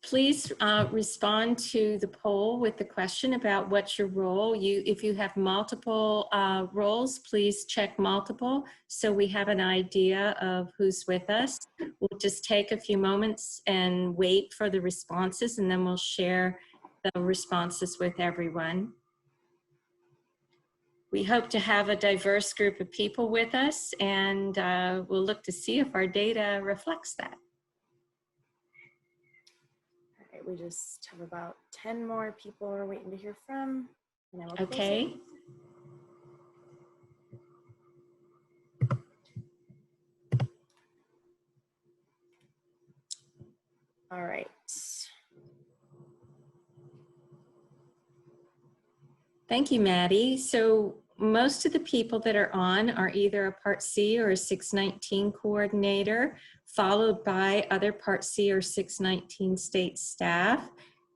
Please respond to the poll with the question about what's your role. If you have multiple roles, please check multiple so we have an idea of who's with us. We'll just take a few moments and wait for the responses, and then we'll share the responses with everyone. We hope to have a diverse group of people with us, and we'll look to see if our data reflects that. We just have about 10 more people we're waiting to hear from. And I will okay. All right. Thank you, Maddie. So most of the people that are on are either a Part C or a 619 coordinator, followed by other Part C or 619 state staff.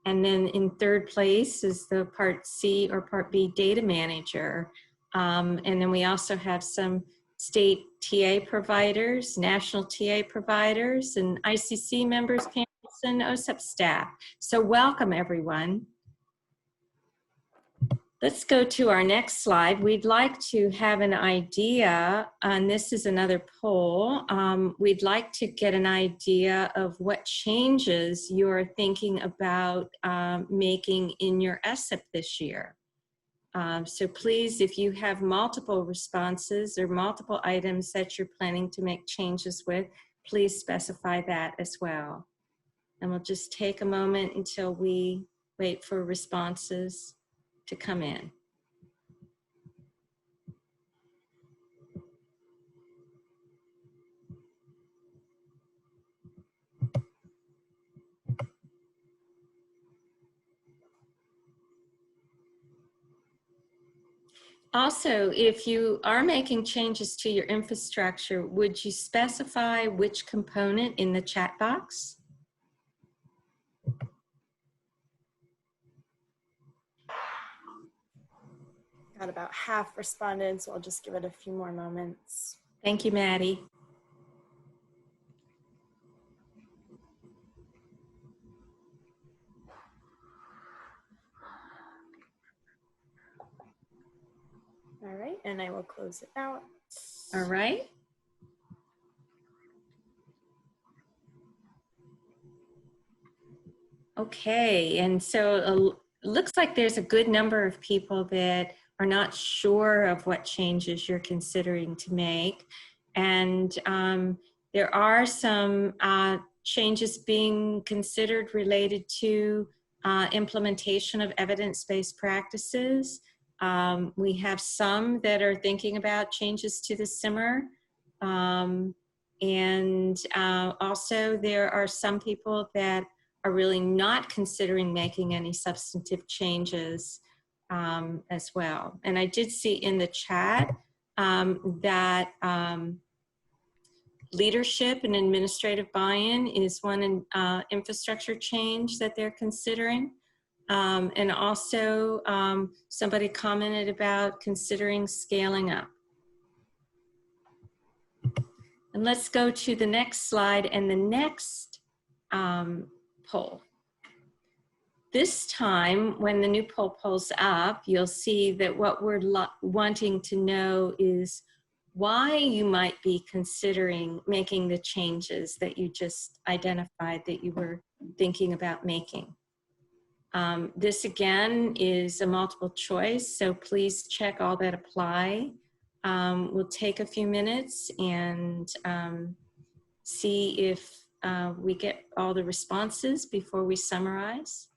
And then in third place is the Part C or Part B data manager. And then we also have some state TA providers, national TA providers, and ICC members, panelists, and OSEP staff. So welcome, everyone. Let's go to our next slide. We'd like to have an idea, and this is another poll. We'd like to get an idea of what changes you're thinking about making in your SSIP this year. So please, if you have multiple responses or multiple items that you're planning to make changes with, please specify that as well. And we'll just take a moment until we wait for responses to come in. Also, if you are making changes to your infrastructure, would you specify which component in the chat box? Got about half responded, so I'll just give it a few more moments. Thank you, Maddie. All right, and I will close it out. All right. Okay, and so it looks like there's a good number of people that are not sure of what changes you're considering to make. And there are some changes being considered related to implementation of evidence-based practices. We have some that are thinking about changes to the SIMR. Also there are some people that are really not considering making any substantive changes as well. And I did see in the chat that leadership and administrative buy-in is one infrastructure change that they're considering. And also somebody commented about considering scaling up. And let's go to the next slide and the next poll. This time, when the new poll pulls up, you'll see that what we're wanting to know is why you might be considering making the changes that you just identified that you were thinking about making. This again is a multiple choice, so please check all that apply. We'll take a few minutes and see if we get all the responses before we summarize.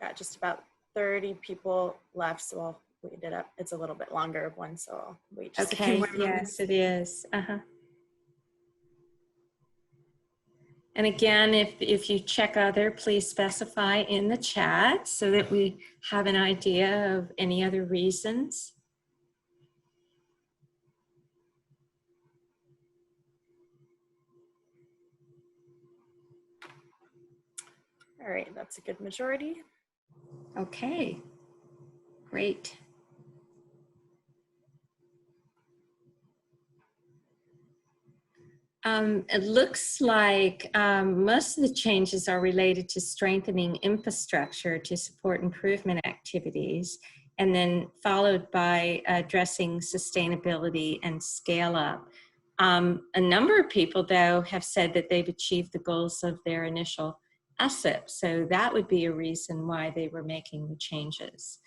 Got just about 30 people left, so I'll wait it up. It's a little bit longer of one, so I'll wait just a few more moments. Yes, it is. And again, if you check other, please specify in the chat so that we have an idea of any other reasons. All right, that's a good majority. Okay, great. It looks like most of the changes are related to strengthening infrastructure to support improvement activities, and then followed by addressing sustainability and scale up. A number of people, though, have said that they've achieved the goals of their initial SSIP, so that would be a reason why they were making the changes.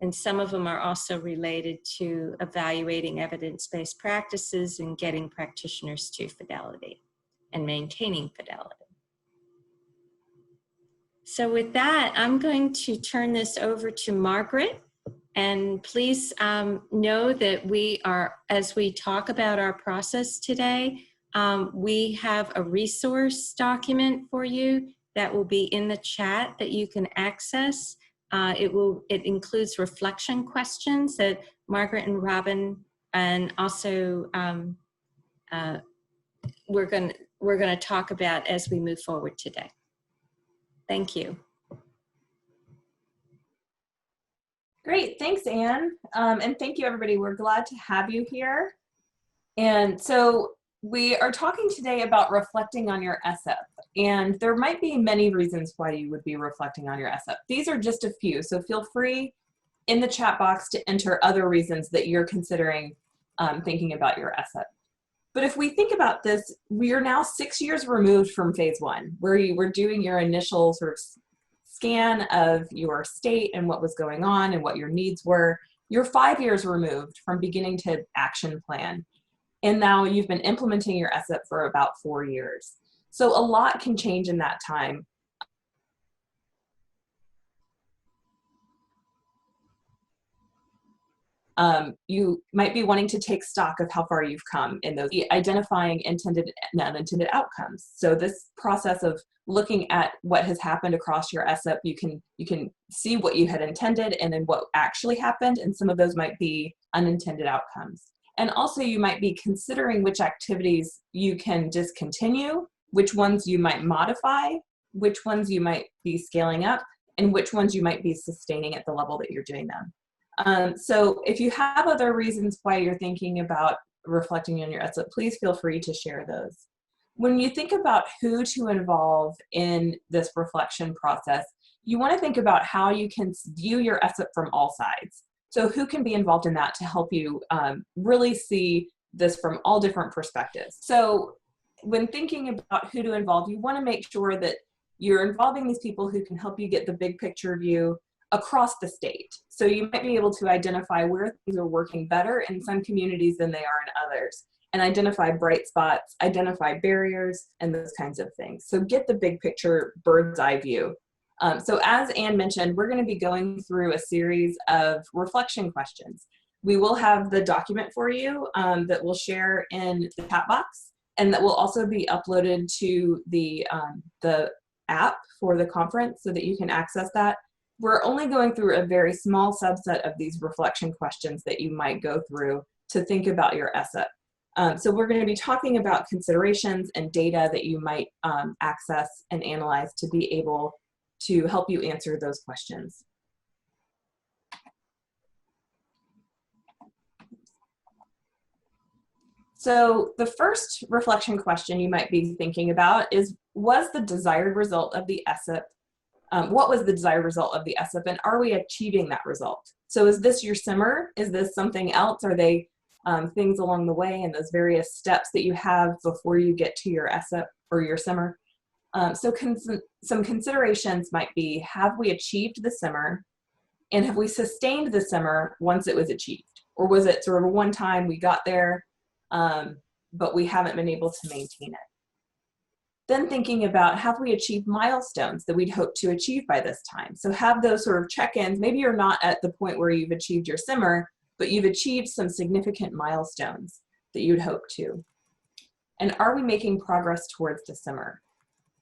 And some of them are also related to evaluating evidence-based practices and getting practitioners to fidelity and maintaining fidelity. So with that, I'm going to turn this over to Margaret. And please know that we are, as we talk about our process today, we have a resource document for you that will be in the chat that you can access. It includes reflection questions that Margaret and Robin, and also we're going to talk about as we move forward today. Thank you. Great, thanks, Anne. And thank you, everybody. We're glad to have you here. And so we are talking today about reflecting on your SSIP. And there might be many reasons why you would be reflecting on your SSIP. These are just a few, so feel free in the chat box to enter other reasons that you're considering thinking about your SSIP. But if we think about this, we are now 6 years removed from phase 1, where you were doing your initial sort of scan of your state and what was going on and what your needs were. You're 5 years removed from beginning to action plan. And now you've been implementing your SSIP for about 4 years. So a lot can change in that time. You might be wanting to take stock of how far you've come in those, identifying intended and unintended outcomes. So this process of looking at what has happened across your SSIP, you can see what you had intended and then what actually happened, and some of those might be unintended outcomes. And also you might be considering which activities you can discontinue, which ones you might modify, which ones you might be scaling up, and which ones you might be sustaining at the level that you're doing them. So if you have other reasons why you're thinking about reflecting on your SSIP, please feel free to share those. When you think about who to involve in this reflection process, you want to think about how you can view your SSIP from all sides. So who can be involved in that to help you really see this from all different perspectives. So when thinking about who to involve, you want to make sure that you're involving these people who can help you get the big picture view across the state. So you might be able to identify where things are working better in some communities than they are in others, and identify bright spots, identify barriers, and those kinds of things. So get the big picture bird's eye view. So as Anne mentioned, we're going to be going through a series of reflection questions. We will have the document for you that we'll share in the chat box, and that will also be uploaded to the app for the conference so that you can access that. We're only going through a very small subset of these reflection questions that you might go through to think about your SSIP. So we're going to be talking about considerations and data that you might access and analyze to be able to help you answer those questions. So the first reflection question you might be thinking about is, was the desired result of the SSIP? What was the desired result of the SSIP, and are we achieving that result? So is this your simmer? Is this something else? Are they things along the way and those various steps that you have before you get to your SSIP or your simmer? So some considerations might be, have we achieved the simmer, and have we sustained the simmer once it was achieved? Or was it sort of a one time we got there, but we haven't been able to maintain it? Then thinking about, have we achieved milestones that we'd hoped to achieve by this time? So have those sort of check-ins. Maybe you're not at the point where you've achieved your simmer, but you've achieved some significant milestones that you'd hope to. And are we making progress towards the simmer?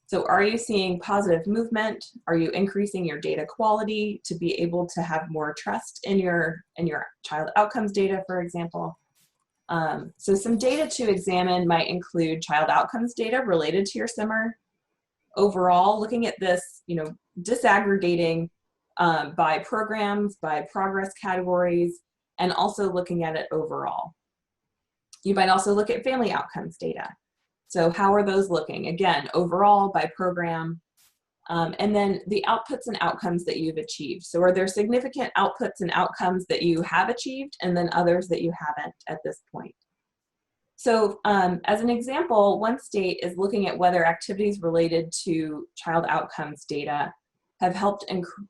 So are you seeing positive movement? Are you increasing your data quality to be able to have more trust in your child outcomes data, for example? So some data to examine might include child outcomes data related to your simmer, overall, looking at this, disaggregating by programs, by progress categories, and also looking at it overall. You might also look at family outcomes data. So how are those looking? Again, overall, by program, and then the outputs and outcomes that you've achieved. So are there significant outputs and outcomes that you have achieved, and then others that you haven't at this point? So as an example, one state is looking at whether activities related to child outcomes data have helped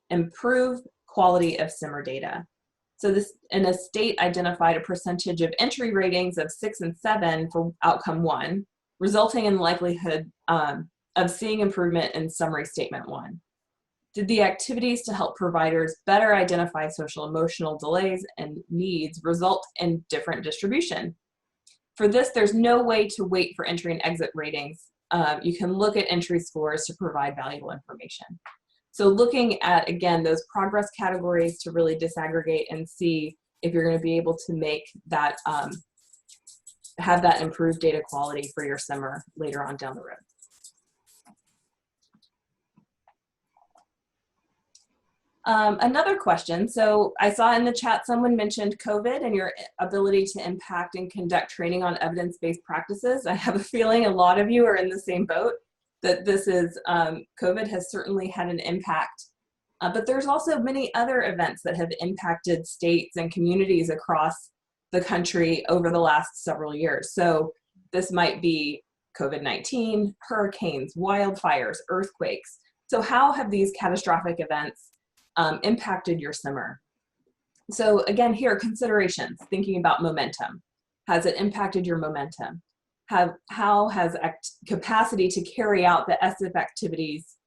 improve quality of SIMR data. So this, in a state identified a percentage of entry ratings of 6 and 7 for outcome 1, resulting in likelihood of seeing improvement in summary statement 1. Did the activities to help providers better identify social emotional delays and needs result in different distribution? For this, there's no way to wait for entry and exit ratings. You can look at entry scores to provide valuable information. So looking at, again, those progress categories to really disaggregate and see if you're going to be able to make that, have that improved data quality for your SIMR later on down the road. Another question, so I saw in the chat someone mentioned COVID and your ability to impact and conduct training on evidence-based practices. I have a feeling a lot of you are in the same boat, that this is, COVID has certainly had an impact, but there's also many other events that have impacted states and communities across the country over the last several years. So this might be COVID-19, hurricanes, wildfires, earthquakes. So how have these catastrophic events impacted your SIMR? So again, here, considerations, thinking about momentum. Has it impacted your momentum? How has capacity to carry out the SSIP activities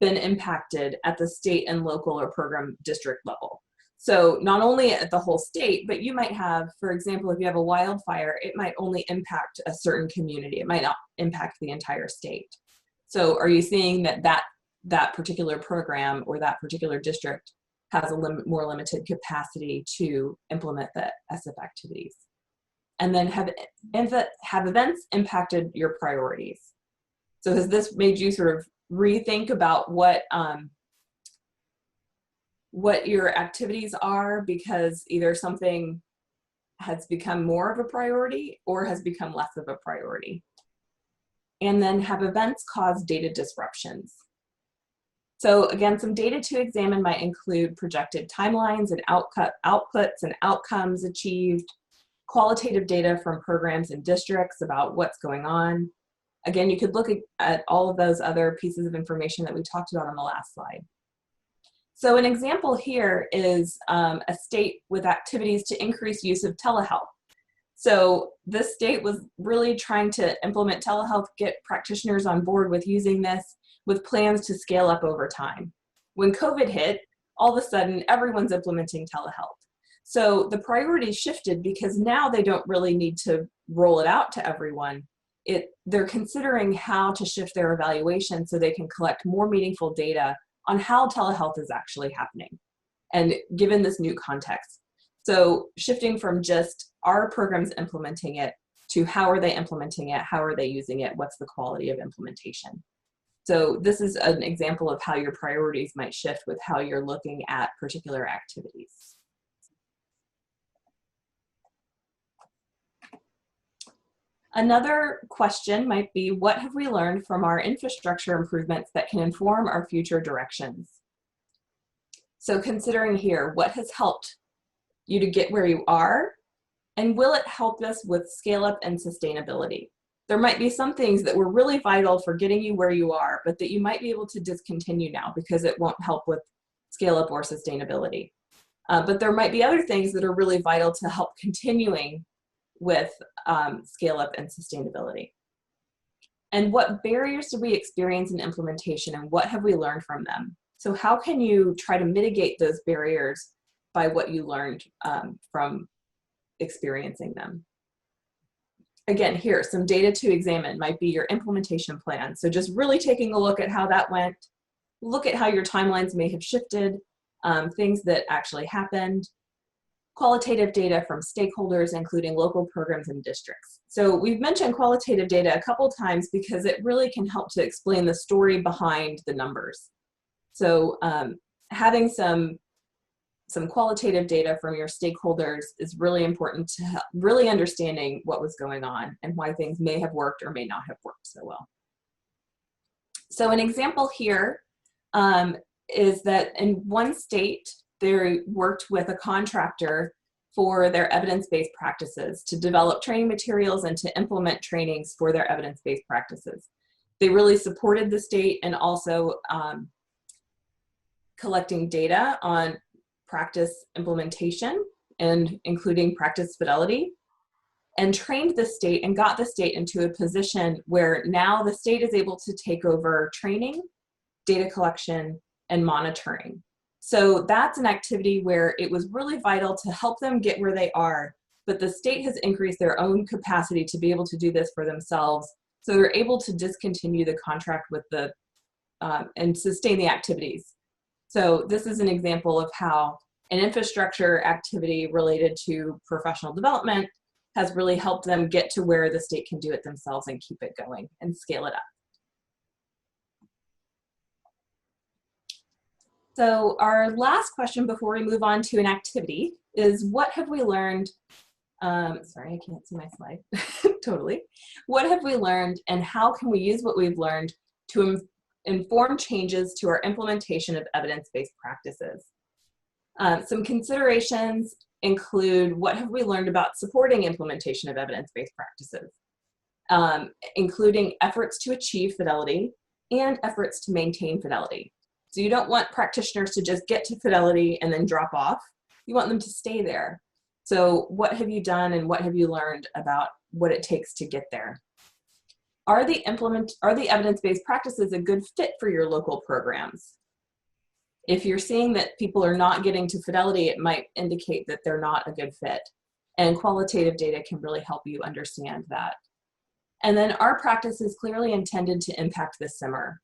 been impacted at the state and local or program district level? So not only at the whole state, but you might have, for example, if you have a wildfire, it might only impact a certain community. It might not impact the entire state. So are you seeing that particular program or that particular district has a more limited capacity to implement the SSIP activities? And then have events impacted your priorities? So has this made you sort of rethink about what your activities are, because either something has become more of a priority or has become less of a priority? And then have events caused data disruptions? So again, some data to examine might include projected timelines and outputs and outcomes achieved, qualitative data from programs and districts about what's going on. Again, you could look at all of those other pieces of information that we talked about on the last slide. So an example here is a state with activities to increase use of telehealth. So this state was really trying to implement telehealth, get practitioners on board with using this, with plans to scale up over time. When COVID hit, all of a sudden everyone's implementing telehealth. So the priorities shifted because now they don't really need to roll it out to everyone. They're considering how to shift their evaluation so they can collect more meaningful data on how telehealth is actually happening, and given this new context. So shifting from just our programs implementing it to how are they implementing it, how are they using it, what's the quality of implementation. So this is an example of how your priorities might shift with how you're looking at particular activities. Another question might be, what have we learned from our infrastructure improvements that can inform our future directions? So considering here, what has helped you to get where you are, and will it help us with scale up and sustainability? There might be some things that were really vital for getting you where you are, but that you might be able to discontinue now because it won't help with scale up or sustainability. But there might be other things that are really vital to help continuing with scale up and sustainability. And what barriers did we experience in implementation, and what have we learned from them? So how can you try to mitigate those barriers by what you learned from experiencing them? Again, here, some data to examine might be your implementation plan. So just really taking a look at how that went, look at how your timelines may have shifted, things that actually happened, qualitative data from stakeholders, including local programs and districts. So we've mentioned qualitative data a couple times because it really can help to explain the story behind the numbers. So having some qualitative data from your stakeholders is really important to help really understanding what was going on and why things may have worked or may not have worked so well. So an example here is that in one state, they worked with a contractor for their evidence-based practices to develop training materials and to implement trainings for their evidence-based practices. They really supported the state and also collecting data on practice implementation and including practice fidelity, and trained the state and got the state into a position where now the state is able to take over training, data collection, and monitoring. So that's an activity where it was really vital to help them get where they are, but the state has increased their own capacity to be able to do this for themselves. So they're able to discontinue the contract with the, and sustain the activities. So this is an example of how an infrastructure activity related to professional development has really helped them get to where the state can do it themselves and keep it going and scale it up. So our last question before we move on to an activity is, what have we learned? Sorry, I can't see my slide. Totally. What have we learned and how can we use what we've learned to inform changes to our implementation of evidence-based practices? Some considerations include, what have we learned about supporting implementation of evidence-based practices, including efforts to achieve fidelity and efforts to maintain fidelity. So you don't want practitioners to just get to fidelity and then drop off. You want them to stay there. So what have you done and what have you learned about what it takes to get there? Are the evidence-based practices a good fit for your local programs? If you're seeing that people are not getting to fidelity, it might indicate that they're not a good fit. And qualitative data can really help you understand that. And then, are practices clearly intended to impact the simmer?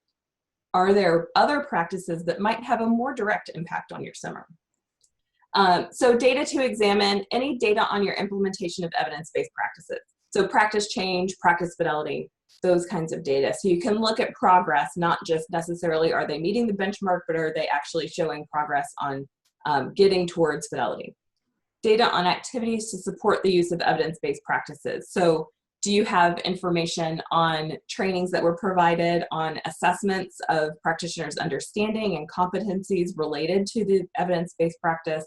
Are there other practices that might have a more direct impact on your simmer? So data to examine, any data on your implementation of evidence-based practices. So practice change, practice fidelity, those kinds of data. So you can look at progress, not just necessarily are they meeting the benchmark, but are they actually showing progress on getting towards fidelity. Data on activities to support the use of evidence-based practices. So do you have information on trainings that were provided, on assessments of practitioners' understanding and competencies related to the evidence-based practice,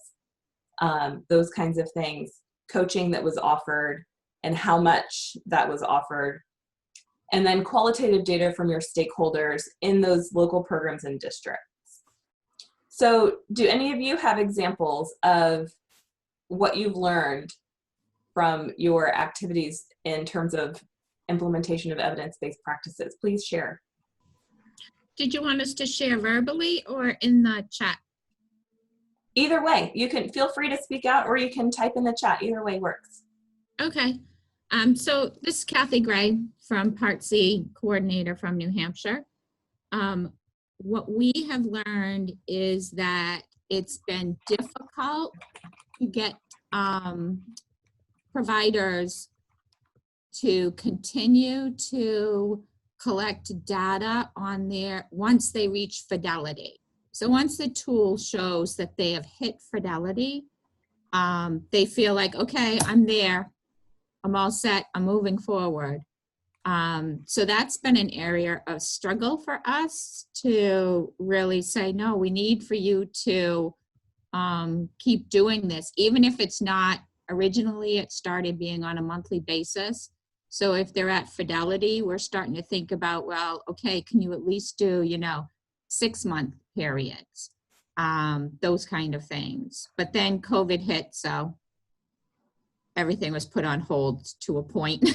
those kinds of things, coaching that was offered and how much that was offered, and then qualitative data from your stakeholders in those local programs and districts. So do any of you have examples of what you've learned from your activities in terms of implementation of evidence-based practices? Please share. Did you want us to share verbally or in the chat? Either way, you can feel free to speak out or you can type in the chat. Either way works. Okay. So this is Kathy Gray from Part C, coordinator from New Hampshire. What we have learned is that it's been difficult to get providers to continue to collect data on their, once they reach fidelity. So once the tool shows that they have hit fidelity, they feel like, okay, I'm there, I'm all set, I'm moving forward. So that's been an area of struggle for us to really say, no, we need for you to keep doing this, even if it's not, originally it started being on a monthly basis. So if they're at fidelity, we're starting to think about, well, okay, can you at least do, 6-month periods, those kind of things. But then COVID hit, so everything was put on hold to a point.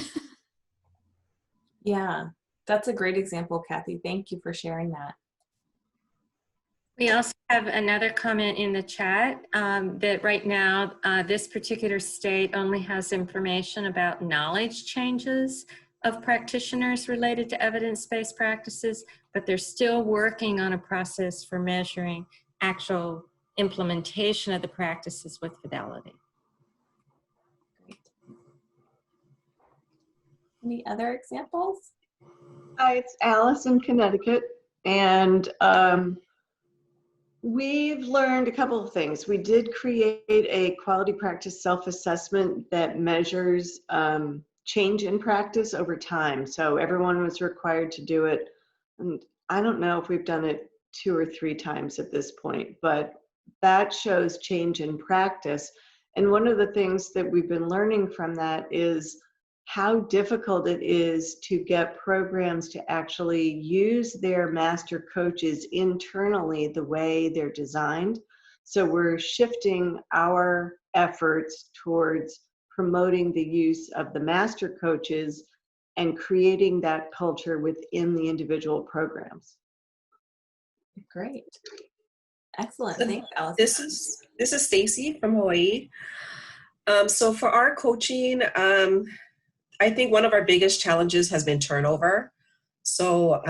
Yeah, that's a great example, Kathy. Thank you for sharing that. We also have another comment in the chat that right now this particular state only has information about knowledge changes of practitioners related to evidence-based practices, but they're still working on a process for measuring actual implementation of the practices with fidelity. Any other examples? Hi, it's Alice in Connecticut, and we've learned a couple of things. We did create a quality practice self-assessment that measures change in practice over time. So everyone was required to do it, and I don't know if we've done it 2 or 3 times at this point, but that shows change in practice. And one of the things that we've been learning from that is how difficult it is to get programs to actually use their master coaches internally the way they're designed. So we're shifting our efforts towards promoting the use of the master coaches and creating that culture within the individual programs. Great. Excellent. So Thanks, Alice. This is Stacy from Hawaii. So for our coaching, I think one of our biggest challenges has been turnover. So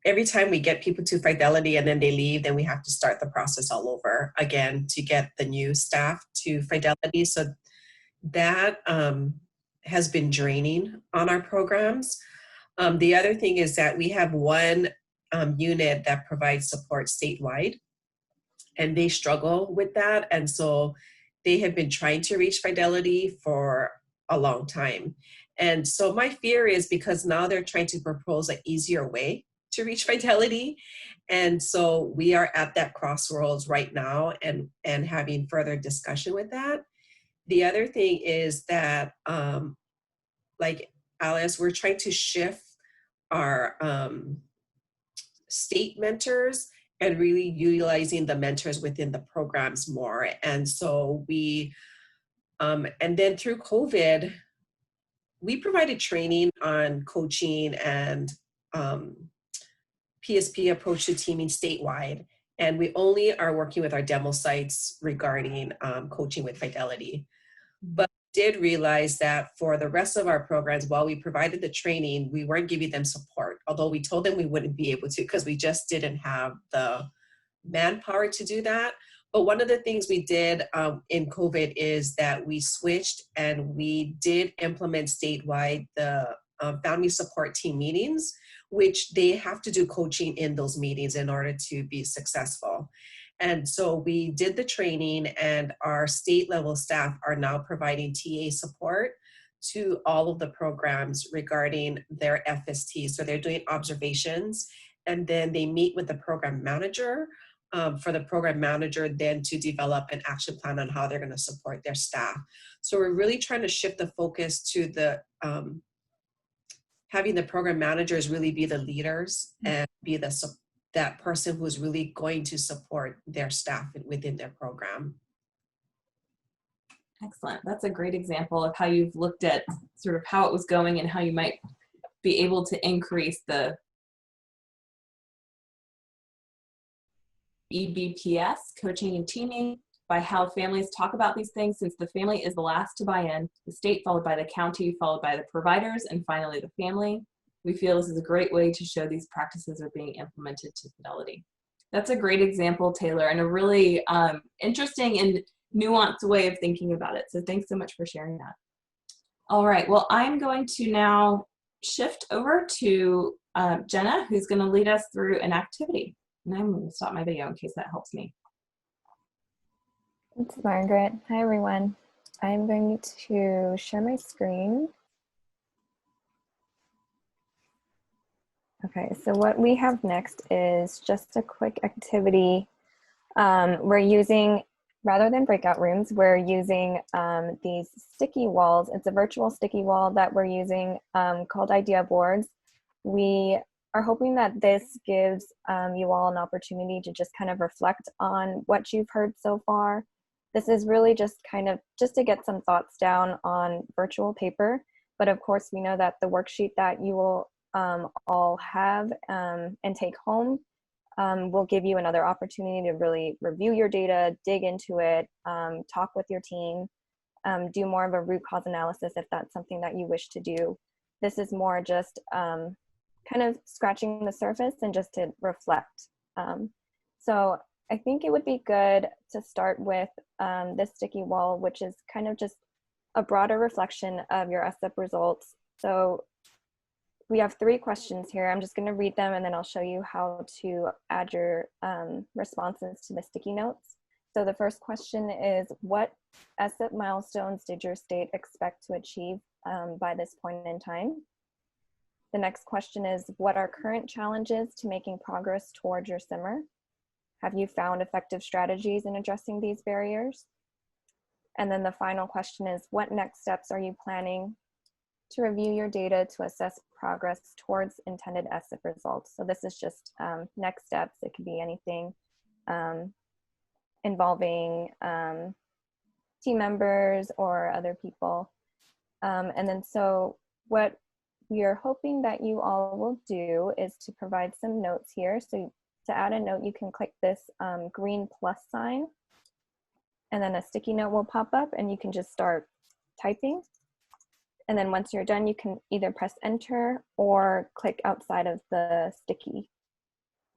every time we get people to Fidelity and then they leave, then we have to start the process all over again to get the new staff to Fidelity. So that has been draining on our programs. The other thing is that we have one unit that provides support statewide, and they struggle with that. And so they have been trying to reach Fidelity for a long time. And so my fear is because now they're trying to propose an easier way to reach Fidelity. And so we are at that crossroads right now and having further discussion with that. The other thing is that, like Alice, we're trying to shift our state mentors and really utilizing the mentors within the programs more. And so we, and then through COVID, we provided training on coaching and PSP approach to teaming statewide. And we only are working with our demo sites regarding coaching with Fidelity. But did realize that for the rest of our programs, while we provided the training, we weren't giving them support, although we told them we wouldn't be able to because we just didn't have the manpower to do that. But one of the things we did in COVID is that we switched and we did implement statewide the family support team meetings, which they have to do coaching in those meetings in order to be successful. And so we did the training, and our state level staff are now providing TA support to all of the programs regarding their FST. So they're doing observations, and then they meet with the program manager for the program manager then to develop an action plan on how they're going to support their staff. So we're really trying to shift the focus to the having the program managers really be the leaders and be that person who's really going to support their staff within their program. Excellent. That's a great example of how you've looked at sort of how it was going and how you might be able to increase the EBPS, coaching and teaming, by how families talk about these things, since the family is the last to buy in, the state followed by the county, followed by the providers, and finally the family. We feel this is a great way to show these practices are being implemented to Fidelity. That's a great example, Taylor, and a really interesting and nuanced way of thinking about it. So thanks so much for sharing that. All right, well, I'm going to now shift over to Jenna, who's going to lead us through an activity. And I'm going to stop my video in case that helps me. It's Margaret. Hi, everyone. I'm going to share my screen. Okay, so what we have next is just a quick activity. We're using, rather than breakout rooms, we're using these sticky walls. It's a virtual sticky wall that we're using called Ide Boardz. We are hoping that this gives you all an opportunity to just kind of reflect on what you've heard so far. This is really just kind of just to get some thoughts down on virtual paper. But of course, we know that the worksheet that you will all have and take home will give you another opportunity to really review your data, dig into it, talk with your team, do more of a root cause analysis if that's something that you wish to do. This is more just kind of scratching the surface and just to reflect. So I think it would be good to start with this sticky wall, which is kind of just a broader reflection of your SSIP results. So we have 3 questions here. I'm just going to read them and then I'll show you how to add your responses to the sticky notes. So the first question is, what SSIP milestones did your state expect to achieve by this point in time? The next question is, what are current challenges to making progress towards your SIMR? Have you found effective strategies in addressing these barriers? And then the final question is, what next steps are you planning to review your data to assess progress towards intended SSIP results? So this is just next steps. It could be anything involving team members or other people. And then so what we are hoping that you all will do is to provide some notes here. So to add a note, you can click this green plus sign, and then a sticky note will pop up and you can just start typing. And then once you're done, you can either press enter or click outside of the sticky.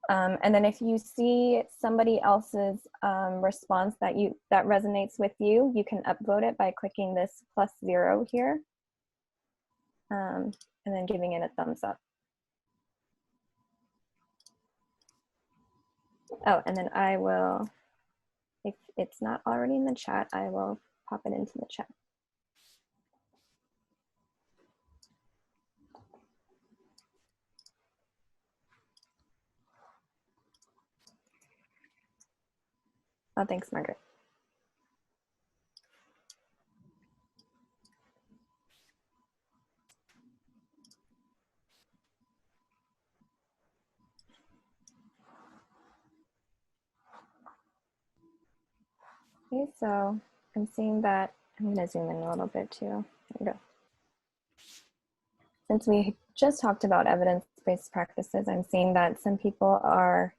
And then if you see somebody else's response that resonates with you, you can upvote it by clicking this +0 here. And then giving it a thumbs up. Oh, and then I will, if it's not already in the chat, I will pop it into the chat. Oh, thanks, Margaret. Okay, so I'm seeing that, I'm going to zoom in a little bit too. There we go. Since we just talked about evidence-based practices, I'm seeing that some people are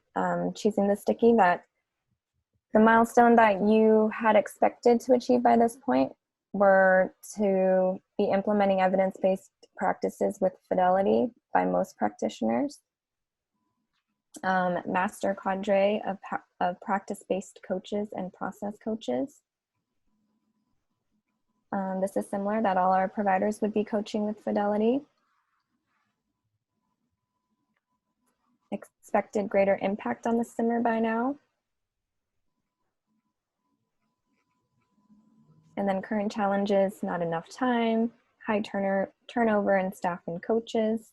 choosing the sticky that the milestone that you had expected to achieve by this point were to be implementing evidence-based practices with fidelity by most practitioners. Master cadre of practice-based coaches and process coaches. This is similar, that all our providers would be coaching with fidelity. Expected greater impact on the SIMR by now. And then current challenges, not enough time, high turnover in staff and coaches,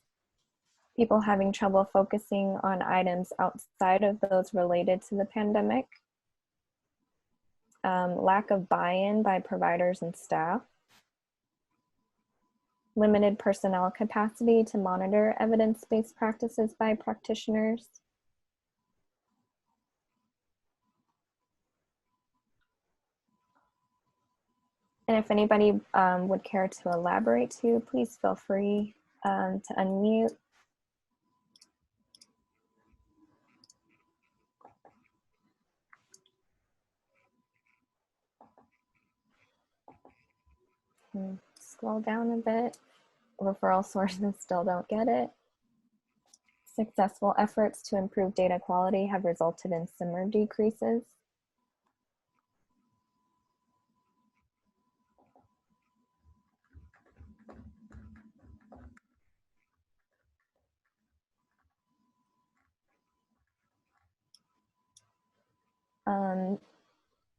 people having trouble focusing on items outside of those related to the pandemic, lack of buy-in by providers and staff, limited personnel capacity to monitor evidence-based practices by practitioners, and if anybody would care to elaborate too, please feel free to unmute. Scroll down a bit. Referral sources still don't get it. Successful efforts to improve data quality have resulted in SIMR decreases.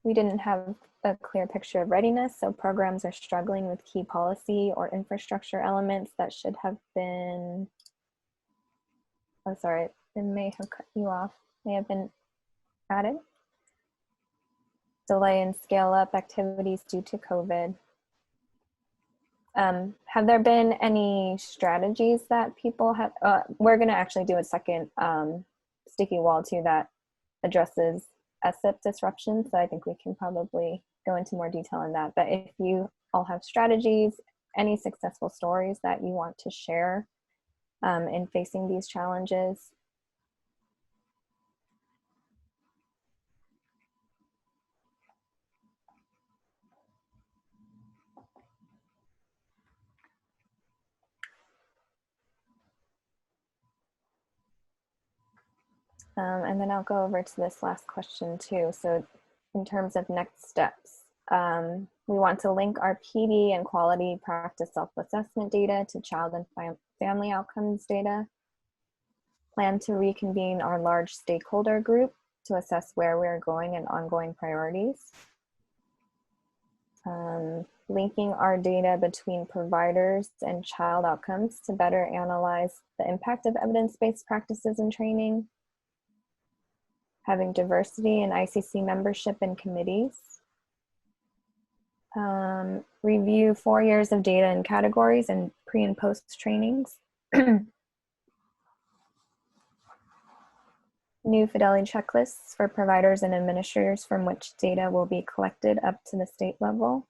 We didn't have a clear picture of readiness, so programs are struggling with key policy or infrastructure elements that should have been, oh sorry, it may have cut you off, may have been added. Delay in scale up activities due to COVID. Have there been any strategies that people have, we're gonna actually do a second sticky wall too that addresses SSIP disruption, so I think we can probably go into more detail on that. But if you all have strategies, any successful stories that you want to share in facing these challenges. And then I'll go over to this last question too. So in terms of next steps, We want to link our PD and quality practice self-assessment data to child and family outcomes data. Plan to reconvene our large stakeholder group to assess where we're going and ongoing priorities. Linking our data between providers and child outcomes to better analyze the impact of evidence-based practices and training. Having diversity in ICC membership and committees. Review 4 years of data and categories and pre and post trainings. New fidelity checklists for providers and administrators from which data will be collected up to the state level.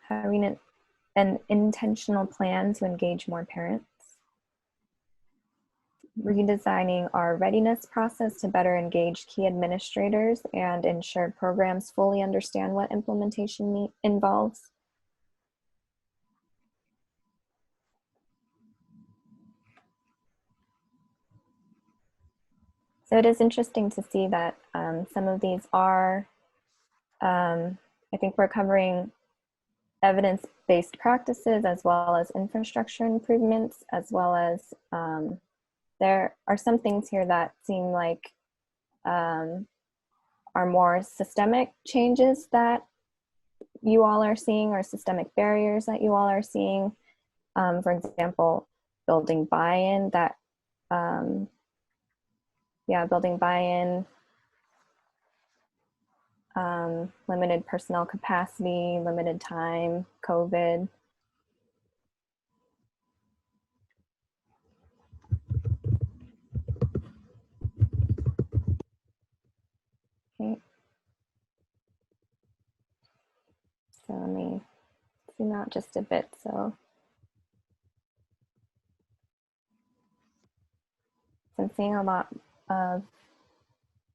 Having an intentional plan to engage more parents. Redesigning our readiness process to better engage key administrators and ensure programs fully understand what implementation involves. So it is interesting to see that some of these are, I think we're covering evidence-based practices as well as infrastructure improvements, as well as there are some things here that seem like are more systemic changes that you all are seeing, or systemic barriers that you all are seeing. For example, building buy-in, that, building buy-in, limited personnel capacity, limited time, COVID. Okay. So let me zoom out just a bit. So I'm seeing a lot of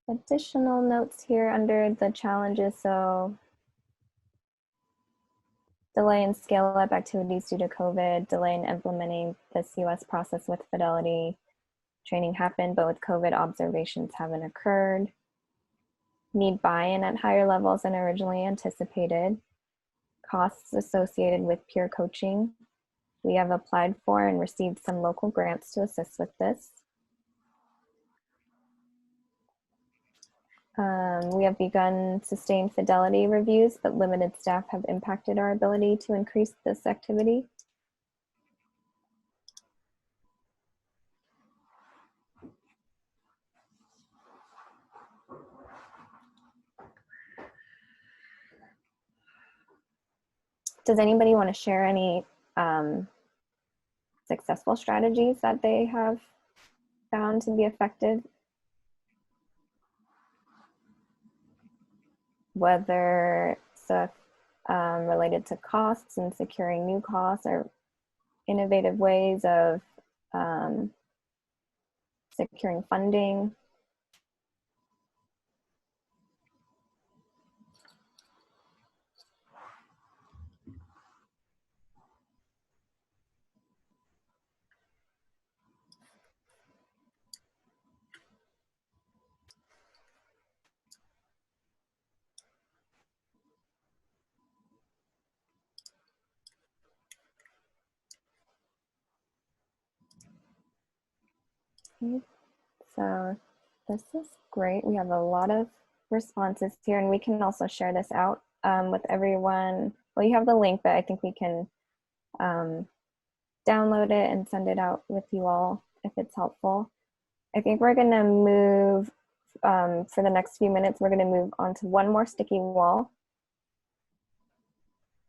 additional notes here under the challenges. So delay in scale up activities due to COVID, delay in implementing this US process with fidelity. Training happened, but with COVID, observations haven't occurred. Need buy-in at higher levels than originally anticipated. Costs associated with peer coaching. We have applied for and received some local grants to assist with this. We have begun sustained fidelity reviews, but limited staff have impacted our ability to increase this activity. Does anybody want to share any successful strategies that they have found to be effective? Whether it's related to costs and securing new costs, or innovative ways of securing funding. Okay. So this is great. We have a lot of responses here, and we can also share this out with everyone. Well, you have the link, but I think we can download it and send it out with you all if it's helpful. I think we're going to move, for the next few minutes, we're going to move on to one more sticky wall.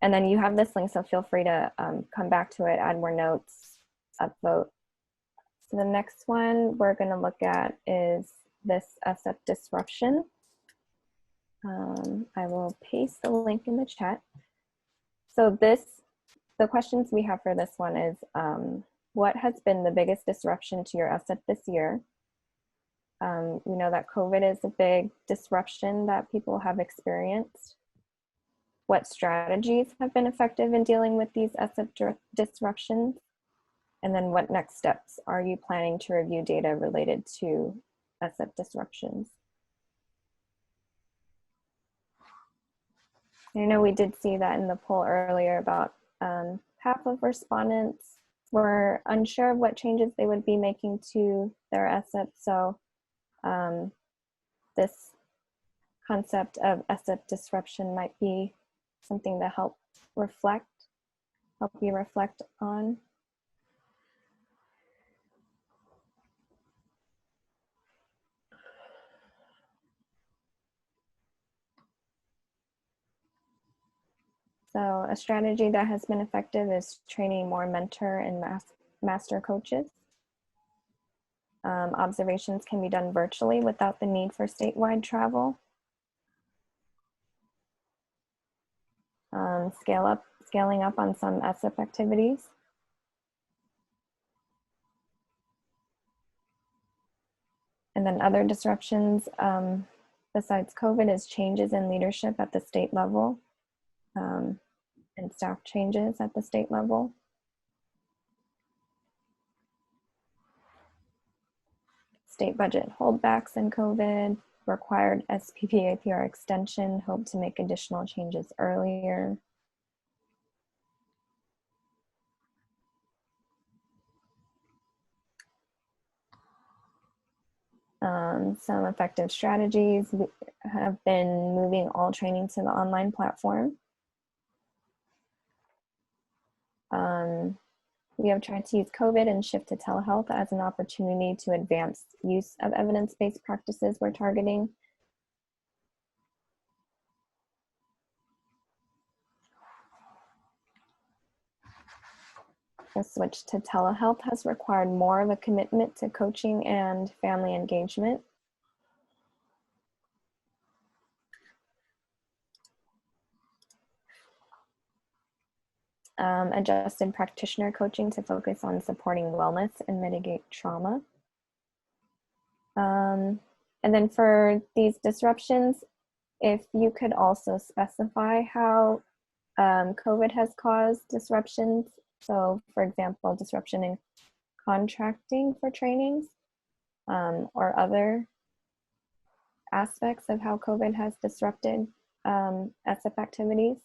And then you have this link, so feel free to come back to it, add more notes, upvote. So the next one we're going to look at is this SSIP disruption. I will paste the link in the chat. So the questions we have for this one is, what has been the biggest disruption to your SSIP this year? We know that COVID is a big disruption that people have experienced. What strategies have been effective in dealing with these SSIP disruptions? And then what next steps are you planning to review data related to SSIP disruptions? I know we did see that in the poll earlier about half of respondents were unsure of what changes they would be making to their SSIP. So this concept of SSIP disruption might be something to help you reflect on. So a strategy that has been effective is training more mentor and master coaches. Observations can be done virtually without the need for statewide travel. Scaling up on some SSIP activities. And then other disruptions besides COVID is changes in leadership at the state level and staff changes at the state level. State budget holdbacks in COVID, required SPP APR extension, hope to make additional changes earlier. Some effective strategies have been moving all training to the online platform. We have tried to use COVID and shift to telehealth as an opportunity to advance use of evidence-based practices we're targeting. The switch to telehealth has required more of a commitment to coaching and family engagement. Adjusted practitioner coaching to focus on supporting wellness and mitigate trauma. And then for these disruptions, if you could also specify how COVID has caused disruptions. So for example, disruption in contracting for trainings or other aspects of how COVID has disrupted SSIP activities.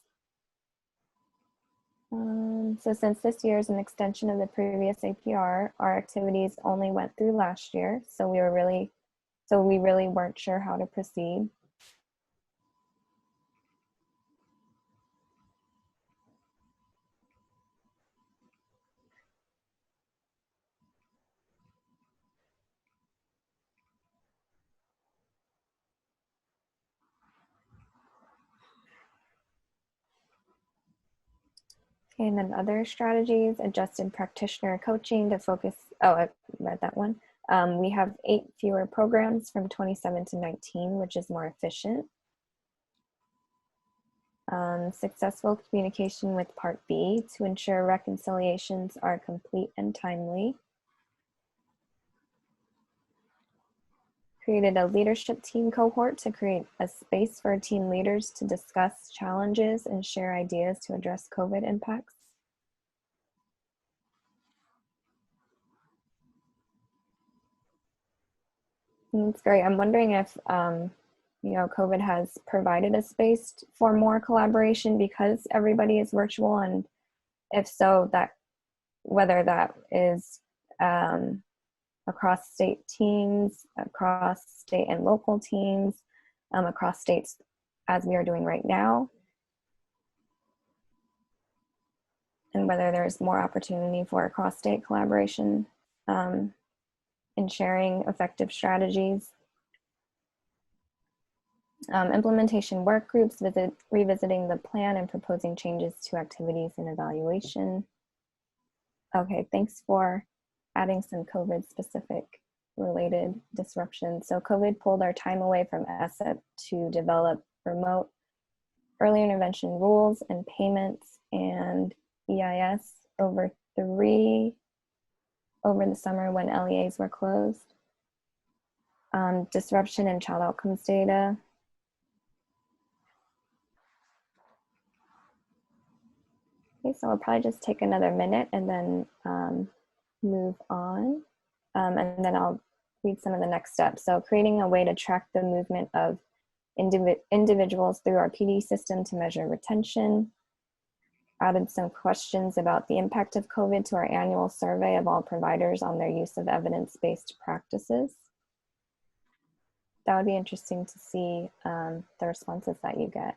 So since this year is an extension of the previous APR, our activities only went through last year. So we really weren't sure how to proceed. And then other strategies, adjusted practitioner coaching to focus, oh, I read that one. We have 8 fewer programs from 27 to 19, which is more efficient. Successful communication with Part B to ensure reconciliations are complete and timely. Created a leadership team cohort to create a space for team leaders to discuss challenges and share ideas to address COVID impacts. That's great. I'm wondering if, COVID has provided a space for more collaboration because everybody is virtual, and if so, whether that is across state teams, across state and local teams, across states as we are doing right now, and whether there's more opportunity for cross-state collaboration in sharing effective strategies. Implementation work groups, revisiting the plan and proposing changes to activities and evaluation. Okay, thanks for adding some COVID specific related disruptions. So COVID pulled our time away from SSIP to develop remote early intervention rules and payments and EIS over the summer when LEAs were closed. Disruption in child outcomes data. Okay, so I'll probably just take another minute and then move on. And then I'll read some of the next steps. So creating a way to track the movement of individuals through our PD system to measure retention. Added some questions about the impact of COVID to our annual survey of all providers on their use of evidence-based practices. That would be interesting to see the responses that you get.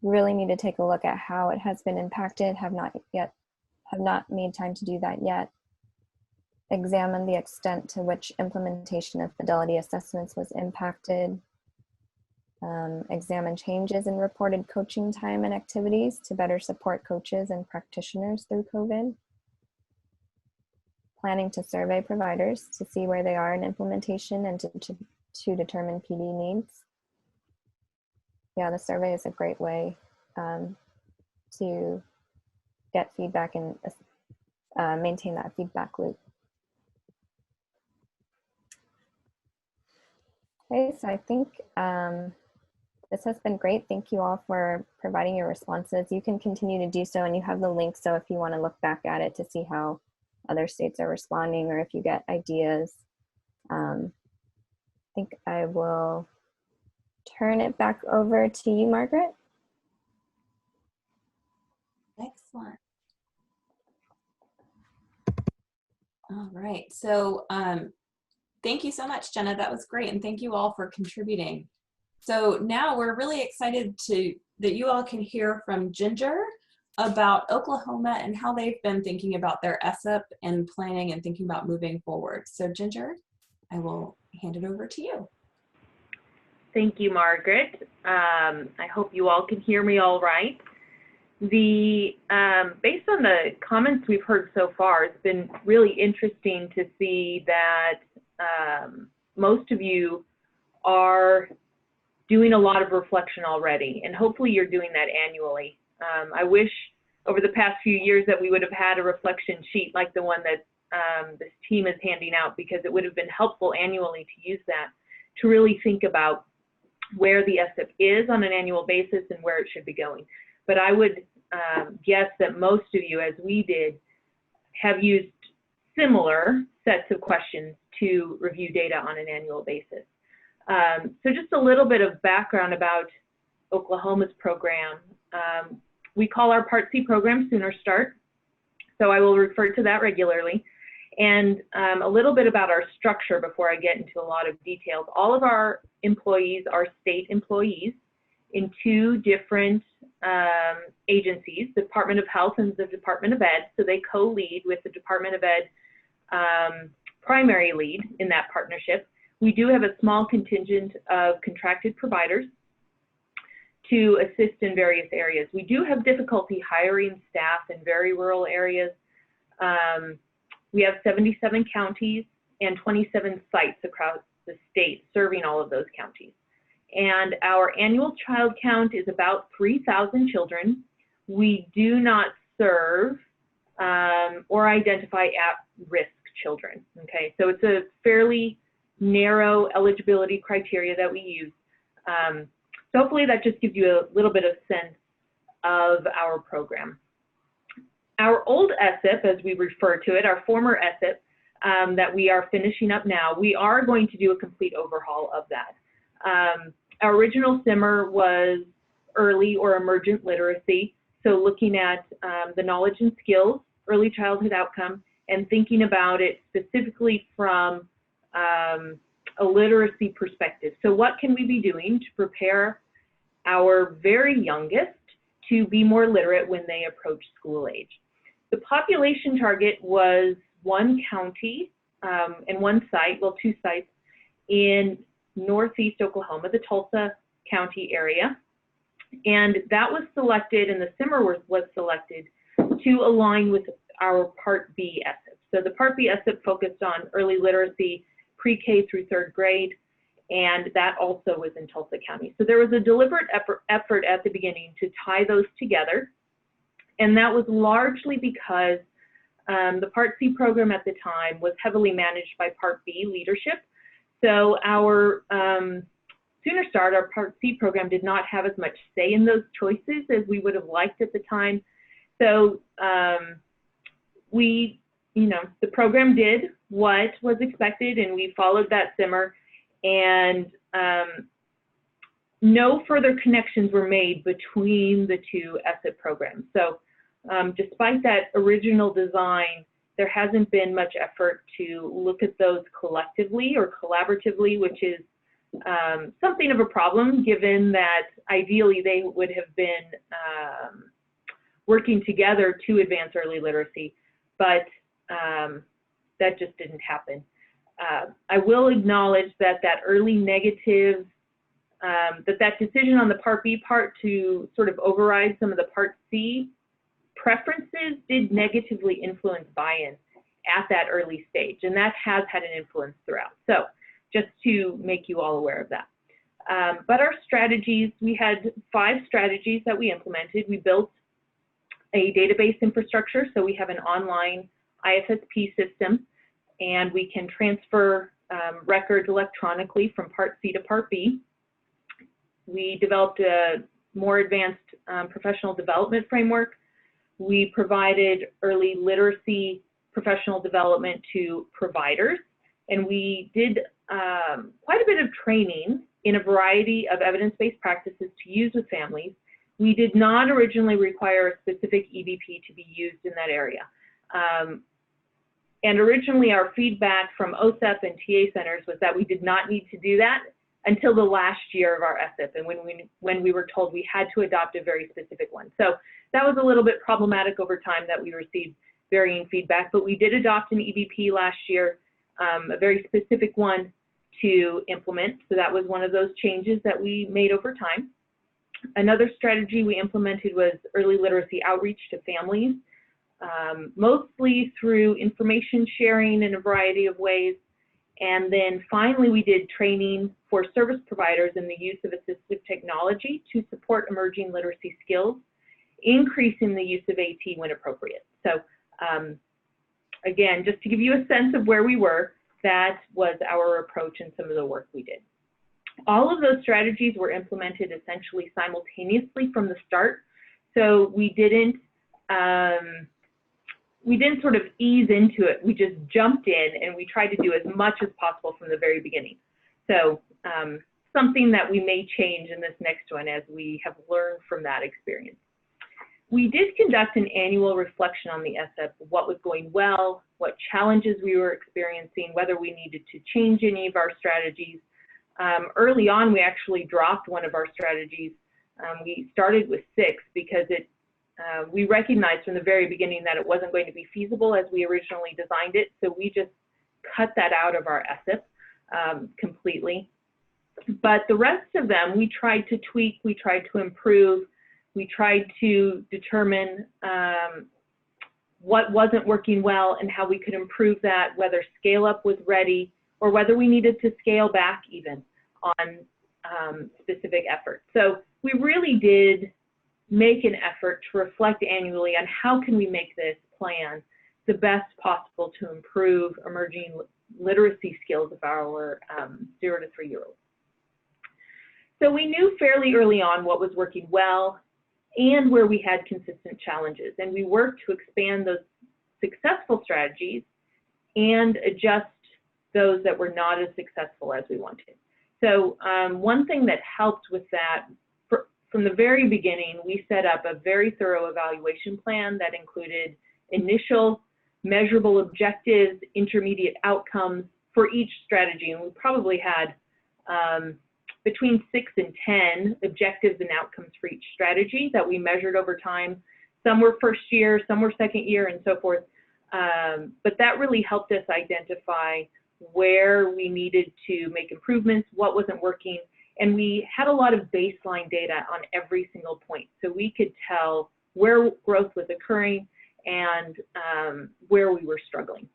Really need to take a look at how it has been impacted. Have not made time to do that yet. Examine the extent to which implementation of fidelity assessments was impacted. Examine changes in reported coaching time and activities to better support coaches and practitioners through COVID. Planning to survey providers to see where they are in implementation and to determine PD needs. Yeah, the survey is a great way to get feedback and maintain that feedback loop. Okay, so I think this has been great. Thank you all for providing your responses. You can continue to do so, and you have the link, so if you want to look back at it to see how other states are responding, or if you get ideas. I think I will turn it back over to you, Margaret. Excellent. All right, so thank you so much, Jenna. That was great, and thank you all for contributing. So now we're really excited that you all can hear from Ginger about Oklahoma and how they've been thinking about their SSIP and planning and thinking about moving forward. So Ginger, I will hand it over to you. Thank you, Margaret. I hope you all can hear me all right. Based on the comments we've heard so far, it's been really interesting to see that most of you are doing a lot of reflection already, and hopefully you're doing that annually. I wish over the past few years that we would have had a reflection sheet like the one that this team is handing out, because it would have been helpful annually to use that to really think about where the SSIP is on an annual basis and where it should be going. But I would guess that most of you, as we did, have used similar sets of questions to review data on an annual basis. So just a little bit of background about Oklahoma's program. We call our Part C program Sooner Start, so I will refer to that regularly. And a little bit about our structure before I get into a lot of details. All of our employees are state employees in two different agencies, the Department of Health and the Department of Ed, so they co-lead with the Department of Ed primary lead in that partnership. We do have a small contingent of contracted providers to assist in various areas. We do have difficulty hiring staff in very rural areas. We have 77 counties and 27 sites across the state serving all of those counties. And our annual child count is about 3,000 children. We do not serve or identify at-risk children, okay? So it's a fairly narrow eligibility criteria that we use. So hopefully that just gives you a little bit of sense of our program. Our old SSIP, as we refer to it, our former SSIP that we are finishing up now, we are going to do a complete overhaul of that. Our original SIMR was early or emergent literacy, so looking at the knowledge and skills, early childhood outcome, and thinking about it specifically from a literacy perspective. So what can we be doing to prepare our very youngest to be more literate when they approach school age? The population target was one county and one site, well, two sites in northeast Oklahoma, the Tulsa County area. And that was selected, and the SIMR was selected to align with our Part B SSIP. So the Part B SSIP focused on early literacy, pre-K through third grade, and that also was in Tulsa County. So there was a deliberate effort at the beginning to tie those together, and that was largely because the Part C program at the time was heavily managed by Part B leadership. So our Sooner Start, our Part C program, did not have as much say in those choices as we would have liked at the time. So the program did what was expected, and we followed that SIMR, and no further connections were made between the two SSIP programs. So despite that original design, there hasn't been much effort to look at those collectively or collaboratively, which is something of a problem, given that ideally they would have been working together to advance early literacy, but that just didn't happen. I will acknowledge that that early negative, that decision on the Part B part to sort of override some of the Part C preferences did negatively influence buy-in at that early stage, and that has had an influence throughout. So just to make you all aware of that. But our strategies, we had 5 strategies that we implemented. We built a database infrastructure, so we have an online IFSP system, and we can transfer records electronically from Part C to Part B. We developed a more advanced professional development framework. We provided early literacy professional development to providers, and we did quite a bit of training in a variety of evidence-based practices to use with families. We did not originally require a specific EBP to be used in that area. And originally our feedback from OSEP and TA centers was that we did not need to do that until the last year of our SSIP, and when we were told we had to adopt a very specific one. So that was a little bit problematic over time that we received varying feedback, but we did adopt an EBP last year, a very specific one to implement. So that was one of those changes that we made over time. Another strategy we implemented was early literacy outreach to families, mostly through information sharing in a variety of ways. And then finally, we did training for service providers in the use of assistive technology to support emerging literacy skills, increasing the use of AT when appropriate. So again, just to give you a sense of where we were, that was our approach and some of the work we did. All of those strategies were implemented essentially simultaneously from the start. So we didn't sort of ease into it. We just jumped in and we tried to do as much as possible from the very beginning. So something that we may change in this next one as we have learned from that experience. We did conduct an annual reflection on the SSIP, what was going well, what challenges we were experiencing, whether we needed to change any of our strategies. Early on, we actually dropped one of our strategies. We started with 6 because we recognized from the very beginning that it wasn't going to be feasible as we originally designed it. So we just cut that out of our SSIP completely. But the rest of them, we tried to tweak, we tried to improve, we tried to determine what wasn't working well and how we could improve that, whether scale up was ready or whether we needed to scale back even on specific efforts. So we really did make an effort to reflect annually on how can we make this plan the best possible to improve emerging literacy skills of our 0 to 3-year-olds. So we knew fairly early on what was working well and where we had consistent challenges, and we worked to expand those successful strategies and adjust those that were not as successful as we wanted. So one thing that helped with that, from the very beginning, we set up a very thorough evaluation plan that included initial measurable objectives, intermediate outcomes for each strategy, and we probably had between 6 and 10 objectives and outcomes for each strategy that we measured over time. Some were first year, some were second year, and so forth. But that really helped us identify where we needed to make improvements, what wasn't working, and we had a lot of baseline data on every single point. So we could tell where growth was occurring and where we were struggling.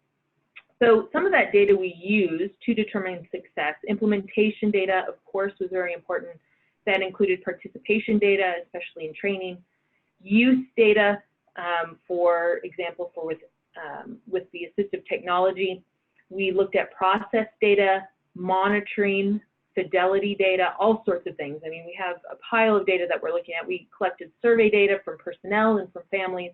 So some of that data we used to determine success. Implementation data, of course, was very important. That included participation data, especially in training. Use data, for example, with the assistive technology. We looked at process data, monitoring, fidelity data, all sorts of things. I mean, we have a pile of data that we're looking at. We collected survey data from personnel and from families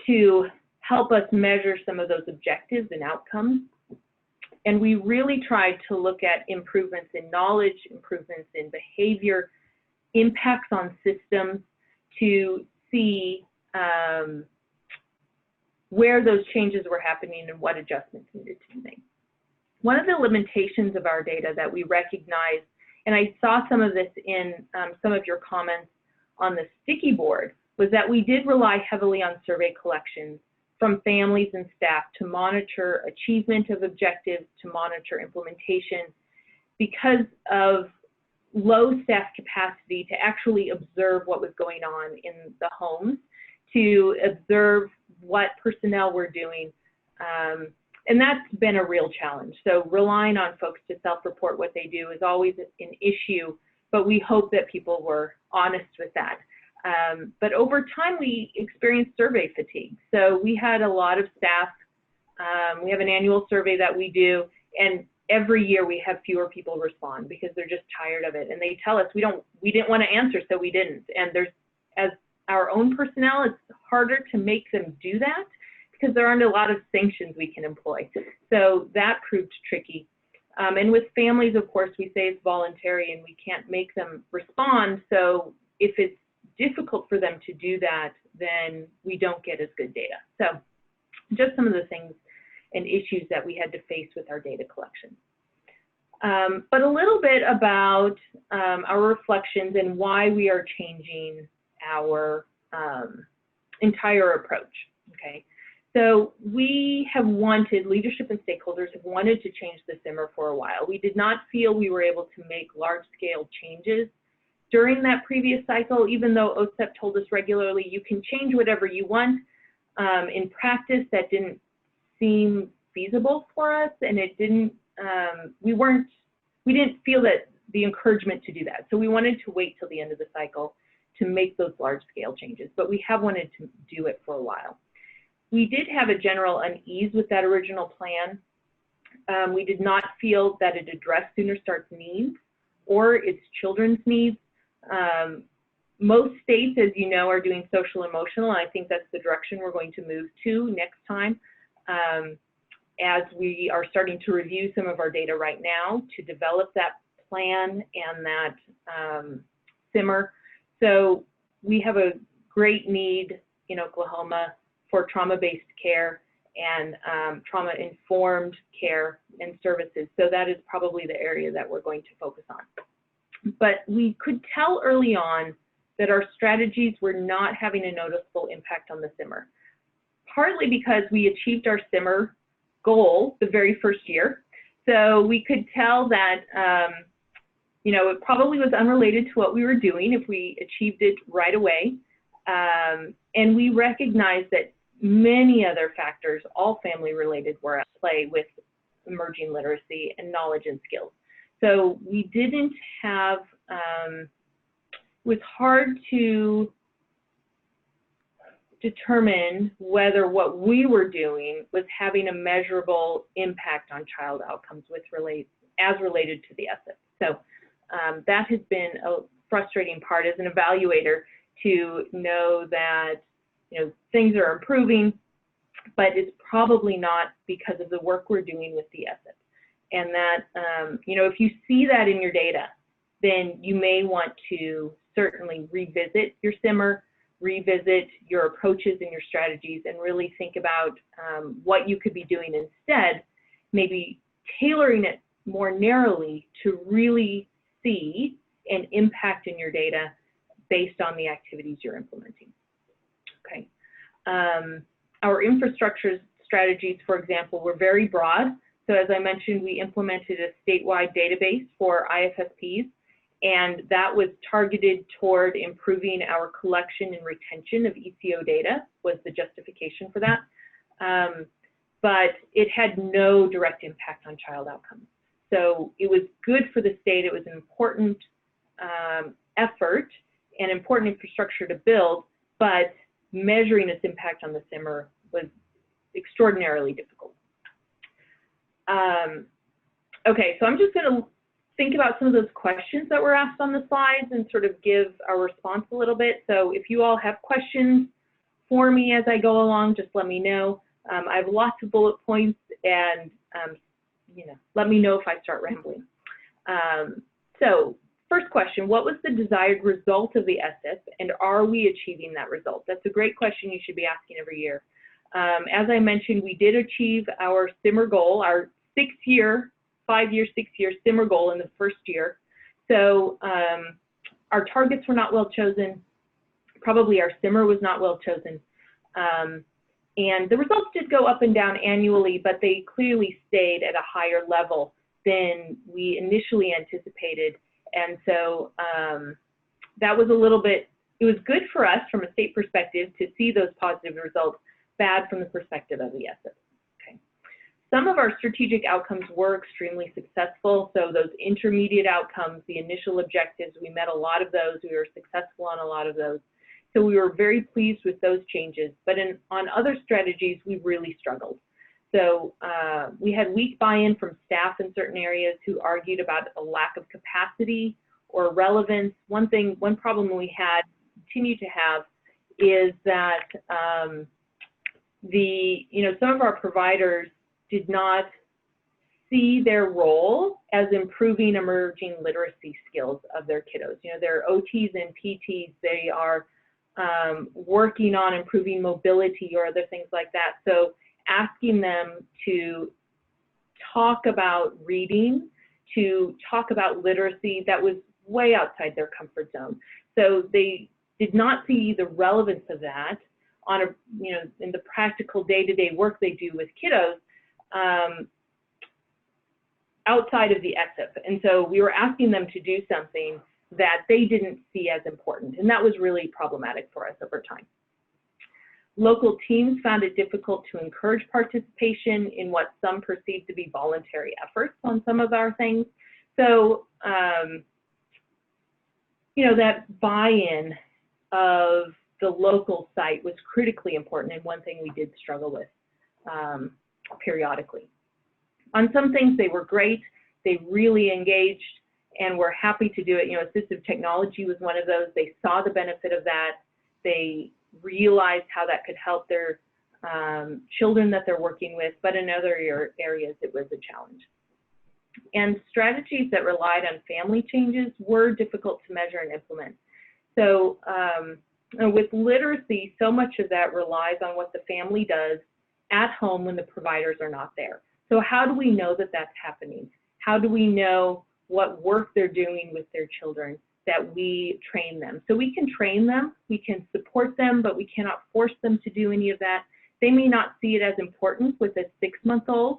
to help us measure some of those objectives and outcomes. And we really tried to look at improvements in knowledge, improvements in behavior, impacts on systems to see where those changes were happening and what adjustments needed to be made. One of the limitations of our data that we recognize, and I saw some of this in some of your comments on the sticky board, was that we did rely heavily on survey collections from families and staff to monitor achievement of objectives, to monitor implementation, because of low staff capacity to actually observe what was going on in the homes, to observe what personnel were doing. And that's been a real challenge. So relying on folks to self-report what they do is always an issue, but we hope that people were honest with that. But over time, we experienced survey fatigue. So we had a lot of staff. We have an annual survey that we do, and every year we have fewer people respond because they're just tired of it. And they tell us, we didn't want to answer, so we didn't. And as our own personnel, it's harder to make them do that because there aren't a lot of sanctions we can employ. So that proved tricky. And with families, of course, we say it's voluntary and we can't make them respond. So if it's difficult for them to do that, then we don't get as good data. So just some of the things and issues that we had to face with our data collection. But a little bit about our reflections and why we are changing our entire approach, okay? So we have wanted, leadership and stakeholders have wanted to change the SIMR for a while. We did not feel we were able to make large-scale changes during that previous cycle, even though OSEP told us regularly, you can change whatever you want. In practice, that didn't seem feasible for us, and it didn't, we didn't feel that the encouragement to do that. So we wanted to wait till the end of the cycle to make those large-scale changes, but we have wanted to do it for a while. We did have a general unease with that original plan. We did not feel that it addressed Sooner Start's needs or its children's needs. Most states, as you know, are doing social emotional, and I think that's the direction we're going to move to next time, as we are starting to review some of our data right now to develop that plan and that SIMR. So we have a great need in Oklahoma for trauma-based care and trauma-informed care and services. So that is probably the area that we're going to focus on. But we could tell early on that our strategies were not having a noticeable impact on the SIMR, partly because we achieved our SIMR goal the very first year. So we could tell that, it probably was unrelated to what we were doing if we achieved it right away. And we recognized that many other factors, all family related, were at play with emerging literacy and knowledge and skills. So we didn't have, it was hard to determine whether what we were doing was having a measurable impact on child outcomes as related to the SSIP. So that has been a frustrating part as an evaluator to know that things are improving, but it's probably not because of the work we're doing with the SSIP. And that, if you see that in your data, then you may want to certainly revisit your SIMR, revisit your approaches and your strategies, and really think about what you could be doing instead, maybe tailoring it more narrowly to really see an impact in your data based on the activities you're implementing. Okay. Our infrastructure strategies, for example, were very broad. So as I mentioned, we implemented a statewide database for IFSPs, and that was targeted toward improving our collection and retention of ECO data, was the justification for that. But it had no direct impact on child outcomes. So it was good for the state. It was an important effort and important infrastructure to build, but measuring its impact on the SIMR was extraordinarily difficult. Okay, so I'm just going to think about some of those questions that were asked on the slides and sort of give our response a little bit. So if you all have questions for me as I go along, just let me know. I have lots of bullet points, and let me know if I start rambling. So first question, what was the desired result of the SSIP, and are we achieving that result? That's a great question you should be asking every year. As I mentioned, we did achieve our SIMR goal, our 5-year, 6-year SIMR goal in the first year. So our targets were not well chosen. Probably our SIMR was not well chosen. And the results did go up and down annually, but they clearly stayed at a higher level than we initially anticipated. And so that was a little bit, it was good for us from a state perspective to see those positive results, bad from the perspective of the SSIP. Okay. Some of our strategic outcomes were extremely successful. So those intermediate outcomes, the initial objectives, we met a lot of those. We were successful on a lot of those. So we were very pleased with those changes. But on other strategies, we really struggled. So we had weak buy-in from staff in certain areas who argued about a lack of capacity or relevance. One problem we had, continue to have, is that some of our providers did not see their role as improving emerging literacy skills of their kiddos. Their OTs and PTs, they are working on improving mobility or other things like that. So asking them to talk about reading, to talk about literacy, that was way outside their comfort zone. So they did not see the relevance of that on in the practical day-to-day work they do with kiddos outside of the SSIP. And so we were asking them to do something that they didn't see as important. And that was really problematic for us over time. Local teams found it difficult to encourage participation in what some perceived to be voluntary efforts on some of our things. So, that buy-in of the local site was critically important, and one thing we did struggle with periodically. On some things, they were great. They really engaged and were happy to do it. Assistive technology was one of those. They saw the benefit of that. They realized how that could help their children that they're working with, but in other areas, it was a challenge. And strategies that relied on family changes were difficult to measure and implement. So with literacy, so much of that relies on what the family does at home when the providers are not there. So how do we know that that's happening? How do we know what work they're doing with their children, that we train them? So we can train them, we can support them, but we cannot force them to do any of that. They may not see it as important with a 6-month-old,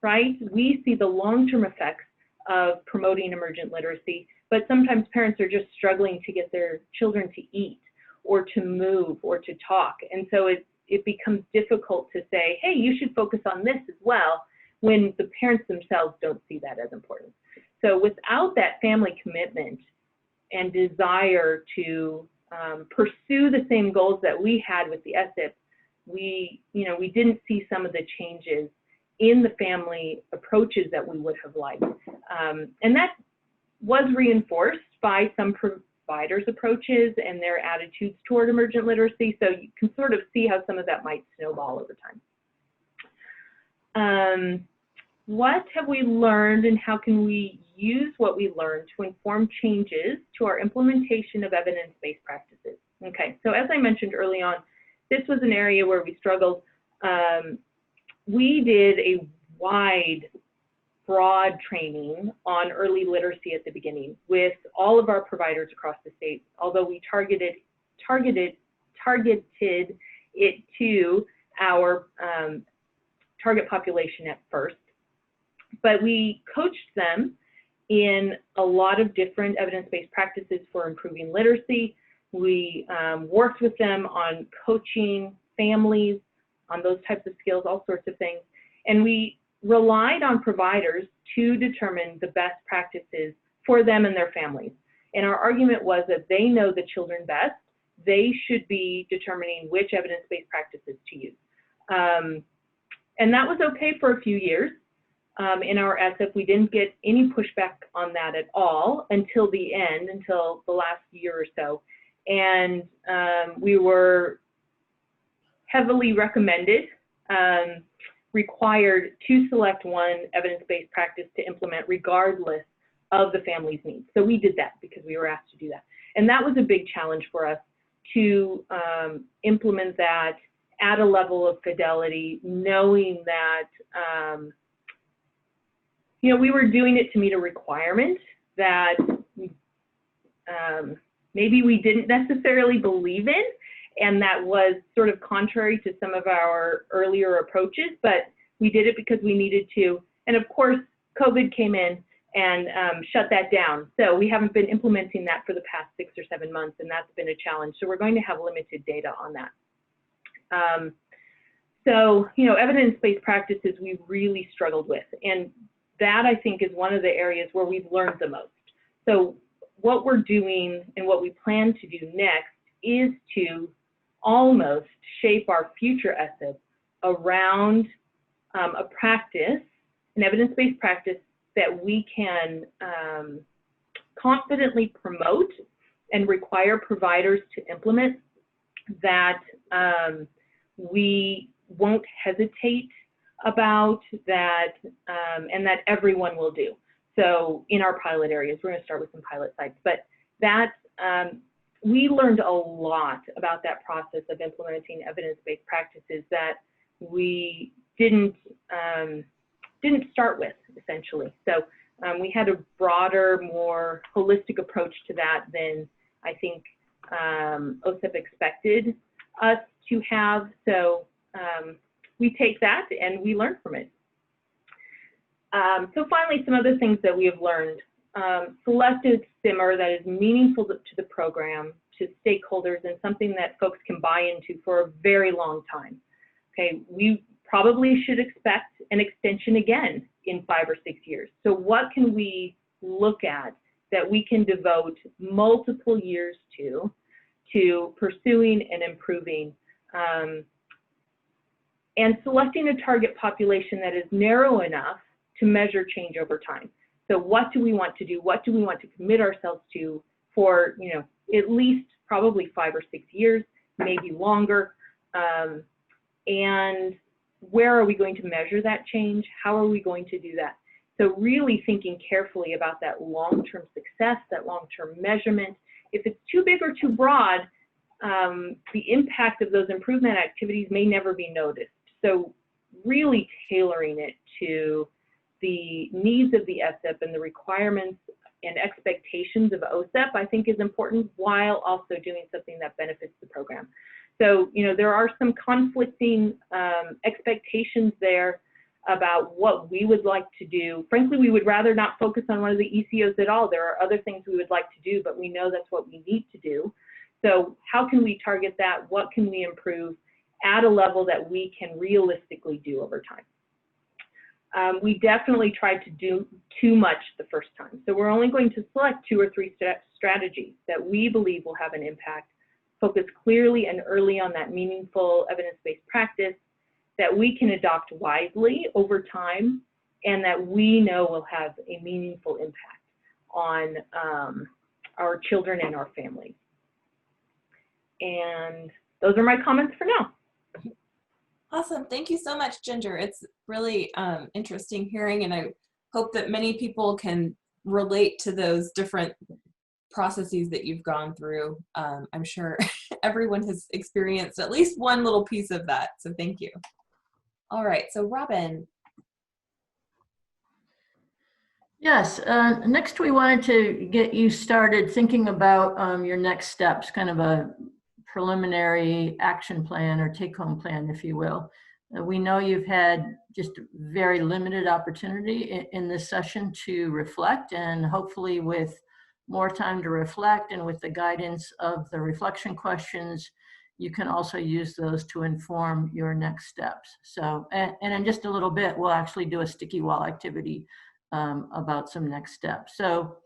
right? We see the long-term effects of promoting emergent literacy, but sometimes parents are just struggling to get their children to eat or to move or to talk. And so it becomes difficult to say, hey, you should focus on this as well, when the parents themselves don't see that as important. So without that family commitment and desire to pursue the same goals that we had with the SSIP, we didn't see some of the changes in the family approaches that we would have liked. And that was reinforced by some providers' approaches and their attitudes toward emergent literacy. So you can sort of see how some of that might snowball over time. What have we learned, and how can we use what we learned to inform changes to our implementation of evidence-based practices? Okay, so as I mentioned early on, this was an area where we struggled. We did a broad training on early literacy at the beginning with all of our providers across the state, although we targeted it to our target population at first. But we coached them in a lot of different evidence-based practices for improving literacy. We worked with them on coaching families on those types of skills, all sorts of things. And we relied on providers to determine the best practices for them and their families. And our argument was that they know the children best. They should be determining which evidence-based practices to use. And that was okay for a few years. In our SSIP, we didn't get any pushback on that at all until the end, until the last year or so. And we were heavily recommended required to select one evidence-based practice to implement regardless of the family's needs. So we did that because we were asked to do that. And that was a big challenge for us to implement that at a level of fidelity, knowing that you know, we were doing it to meet a requirement that maybe we didn't necessarily believe in, and that was sort of contrary to some of our earlier approaches, but we did it because we needed to. And of course, COVID came in and shut that down. So we haven't been implementing that for the past 6 or 7 months, and that's been a challenge. So we're going to have limited data on that. So, you know, evidence-based practices we really struggled with. And that, I think, is one of the areas where we've learned the most. So what we're doing and what we plan to do next is to almost shape our future SSIP around a practice, an evidence-based practice that we can confidently promote and require providers to implement, that we won't hesitate about, that and that everyone will do. So in our pilot areas, we're going to start with some pilot sites, but that we learned a lot about that process of implementing evidence-based practices that we didn't start with, essentially. So we had a broader, more holistic approach to that than I think OSIP expected us to have. So we take that and we learn from it. So finally, some other things that we have learned. Select a simmer that is meaningful to the program, to stakeholders, and something that folks can buy into for a very long time. Okay, we probably should expect an extension again in 5 or 6 years. So what can we look at that we can devote multiple years to pursuing and improving, and selecting a target population that is narrow enough to measure change over time. So what do we want to do? What do we want to commit ourselves to for, you know, at least probably 5 or 6 years, maybe longer? And where are we going to measure that change? How are we going to do that? So really thinking carefully about that long-term success, that long-term measurement. If it's too big or too broad, the impact of those improvement activities may never be noticed. So really tailoring it to the needs of the SSIP and the requirements and expectations of OSIP, I think, is important, while also doing something that benefits the program. So, you know, there are some conflicting expectations there about what we would like to do. Frankly, we would rather not focus on one of the ECOs at all. There are other things we would like to do, but we know that's what we need to do. So how can we target that? What can we improve at a level that we can realistically do over time? We definitely tried to do too much the first time. So we're only going to select 2 or 3 strategies that we believe will have an impact, focus clearly and early on that meaningful evidence-based practice that we can adopt wisely over time, and that we know will have a meaningful impact on our children and our families. And those are my comments for now. Awesome. Thank you so much, Ginger. It's really interesting hearing, and I hope that many people can relate to those different processes that you've gone through. I'm sure everyone has experienced at least one little piece of that, so thank you. All right, so Robin. Yes, next we wanted to get you started thinking about your next steps, kind of a preliminary action plan or take-home plan, if you will. We know you've had just very limited opportunity in this session to reflect, and hopefully with more time to reflect and with the guidance of the reflection questions, you can also use those to inform your next steps. So, and in just a little bit, we'll actually do a sticky wall activity about some next steps. So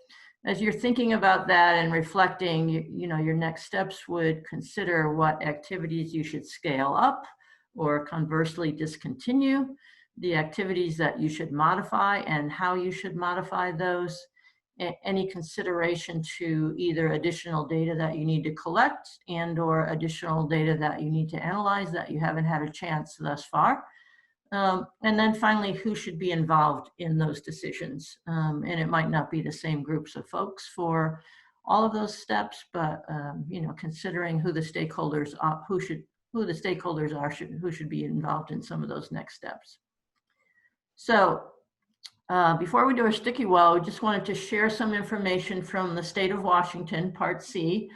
as you're thinking about that and reflecting, you know, your next steps would consider what activities you should scale up or conversely discontinue, the activities that you should modify and how you should modify those, any consideration to either additional data that you need to collect and or additional data that you need to analyze that you haven't had a chance thus far. And then finally, who should be involved in those decisions? And it might not be the same groups of folks for all of those steps, but you know, considering who the stakeholders are, who the stakeholders are, who should be involved in some of those next steps. So before we do our sticky wall, we just wanted to share some information from the state of Washington, Part C.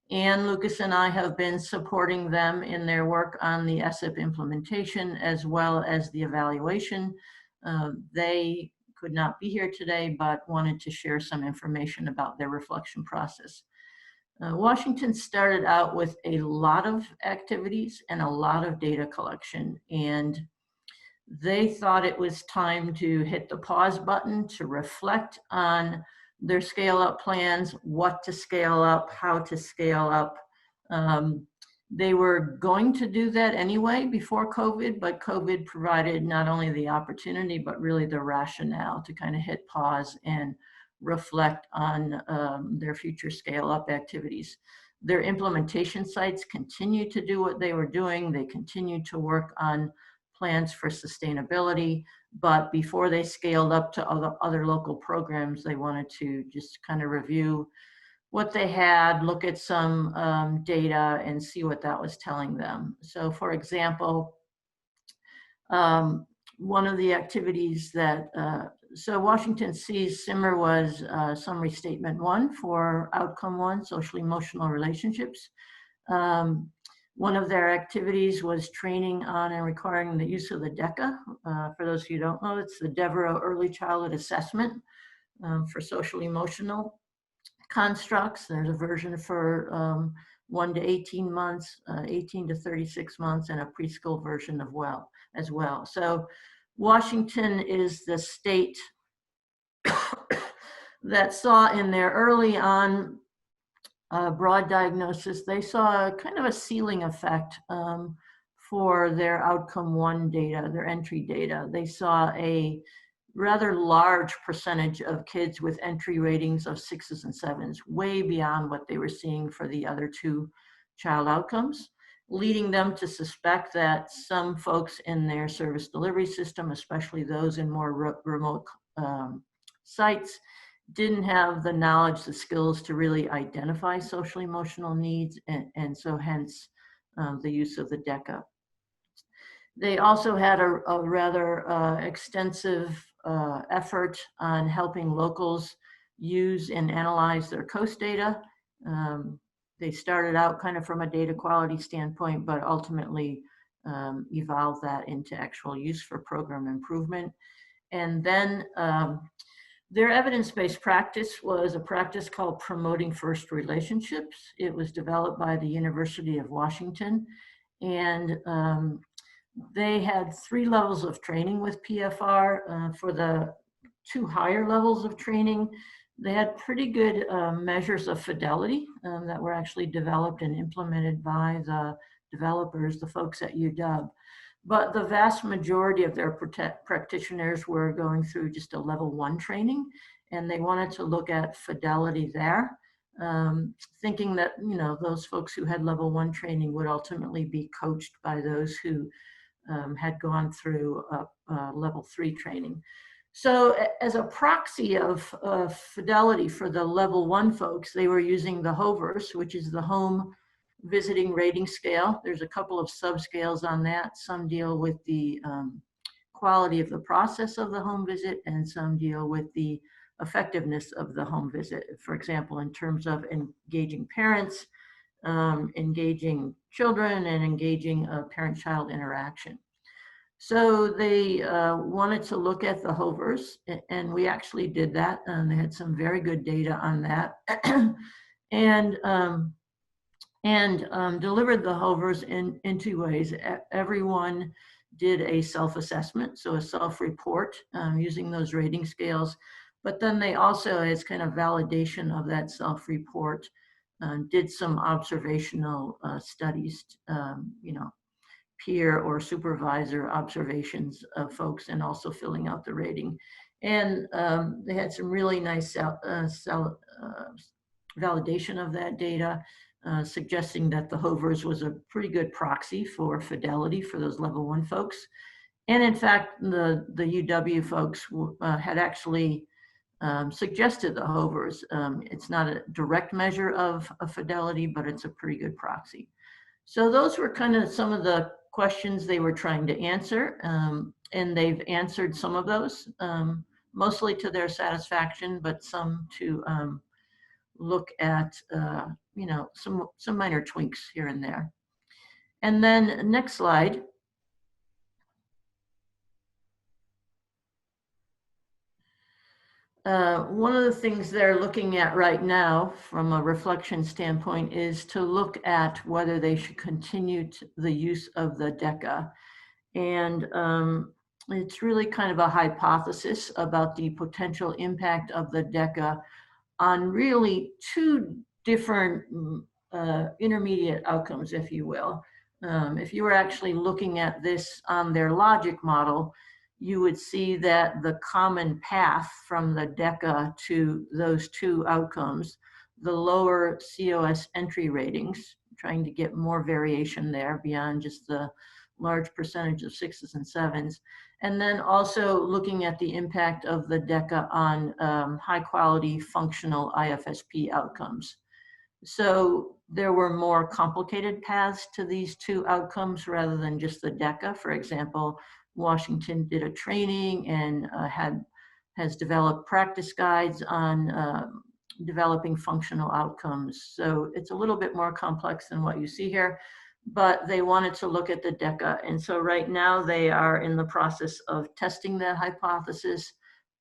And Lucas and I have been supporting them in their work on the SSIP implementation as well as the evaluation. They could not be here today, but wanted to share some information about their reflection process. Washington started out with a lot of activities and a lot of data collection, and they thought it was time to hit the pause button to reflect on their scale up plans, what to scale up, how to scale up. They were going to do that anyway before COVID, but COVID provided not only the opportunity, but really the rationale to kind of hit pause and reflect on their future scale up activities. Their implementation sites continued to do what they were doing. They continued to work on plans for sustainability, but before they scaled up to other local programs, they wanted to just kind of review what they had, look at some data and see what that was telling them. So for example, one of the activities that, so Washington sees SIMR was summary statement 1 for outcome 1, social emotional relationships. One of their activities was training on and requiring the use of the DECA. For those who don't know, it's the Devereux Early Childhood Assessment for social emotional constructs. There's a version for 1 to 18 months, 18 to 36 months, and a preschool version as well. So Washington is the state that saw in their early on broad diagnosis, they saw kind of a ceiling effect for their outcome 1 data, their entry data. They saw a rather large percentage of kids with entry ratings of 6s and 7s, way beyond what they were seeing for the other 2 child outcomes, leading them to suspect that some folks in their service delivery system, especially those in more remote sites, didn't have the knowledge, the skills to really identify social emotional needs, and so hence the use of the DECA. They also had a rather extensive effort on helping locals use and analyze their COAST data. They started out kind of from a data quality standpoint, but ultimately evolved that into actual use for program improvement. And then their evidence-based practice was a practice called Promoting First Relationships. It was developed by the University of Washington, and they had 3 levels of training with PFR. For the 2 higher levels of training, they had pretty good measures of fidelity that were actually developed and implemented by the developers, the folks at UW. But the vast majority of their practitioners were going through just a level 1 training, and they wanted to look at fidelity there, thinking that, you know, those folks who had level 1 training would ultimately be coached by those who had gone through level 3 training. So as a proxy of fidelity for the level 1 folks, they were using the HOVRS, which is the Home Visiting Rating Scale. There's a couple of subscales on that. Some deal with the quality of the process of the home visit, and some deal with the effectiveness of the home visit. For example, in terms of engaging parents, engaging children, and engaging parent-child interaction. So they wanted to look at the HOVRS, and we actually did that. They had some very good data on that. and delivered the HOVRS in 2 ways. Everyone did a self-assessment, so a self-report using those rating scales. But then they also, as kind of validation of that self-report, did some observational studies, you know, peer or supervisor observations of folks, and also filling out the rating. And they had some really nice validation of that data, suggesting that the HOVRS was a pretty good proxy for fidelity for those level 1 folks. And in fact, the UW folks had actually suggested the Hovers. It's not a direct measure of fidelity, but it's a pretty good proxy. So those were kind of some of the questions they were trying to answer, and they've answered some of those, mostly to their satisfaction, but some to look at, you know, some minor tweaks here and there. And then next slide. One of the things they're looking at right now from a reflection standpoint is to look at whether they should continue the use of the DECA. And it's really kind of a hypothesis about the potential impact of the DECA on really two different intermediate outcomes, if you will. If you were actually looking at this on their logic model, you would see that the common path from the DECA to those two outcomes, the lower COS entry ratings, trying to get more variation there beyond just the large percentage of 6s and 7s, and then also looking at the impact of the DECA on high quality functional IFSP outcomes. So there were more complicated paths to these two outcomes rather than just the DECA. For example, Washington did a training and has developed practice guides on developing functional outcomes. So it's a little bit more complex than what you see here, but they wanted to look at the DECA. And so right now they are in the process of testing that hypothesis,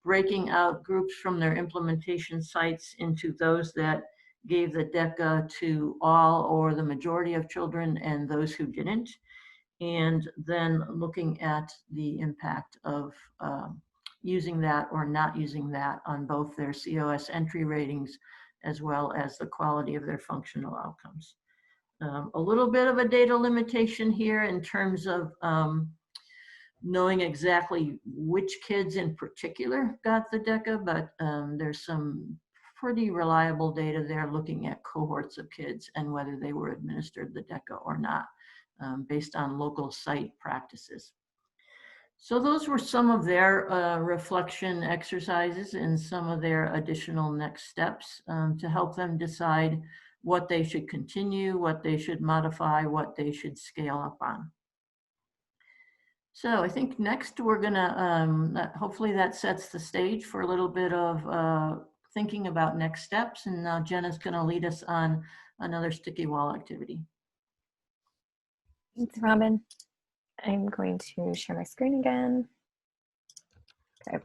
breaking out groups from their implementation sites into those that gave the DECA to all or the majority of children and those who didn't. And then looking at the impact of using that or not using that on both their COS entry ratings as well as the quality of their functional outcomes. A little bit of a data limitation here in terms of knowing exactly which kids in particular got the DECA, but there's some pretty reliable data there looking at cohorts of kids and whether they were administered the DECA or not. Based on local site practices. So those were some of their reflection exercises and some of their additional next steps to help them decide what they should continue, what they should modify, what they should scale up on. So I think next we're gonna, hopefully that sets the stage for a little bit of thinking about next steps. And now Jenna's gonna lead us on another sticky wall activity. Thanks, Robin. I'm going to share my screen again. Okay.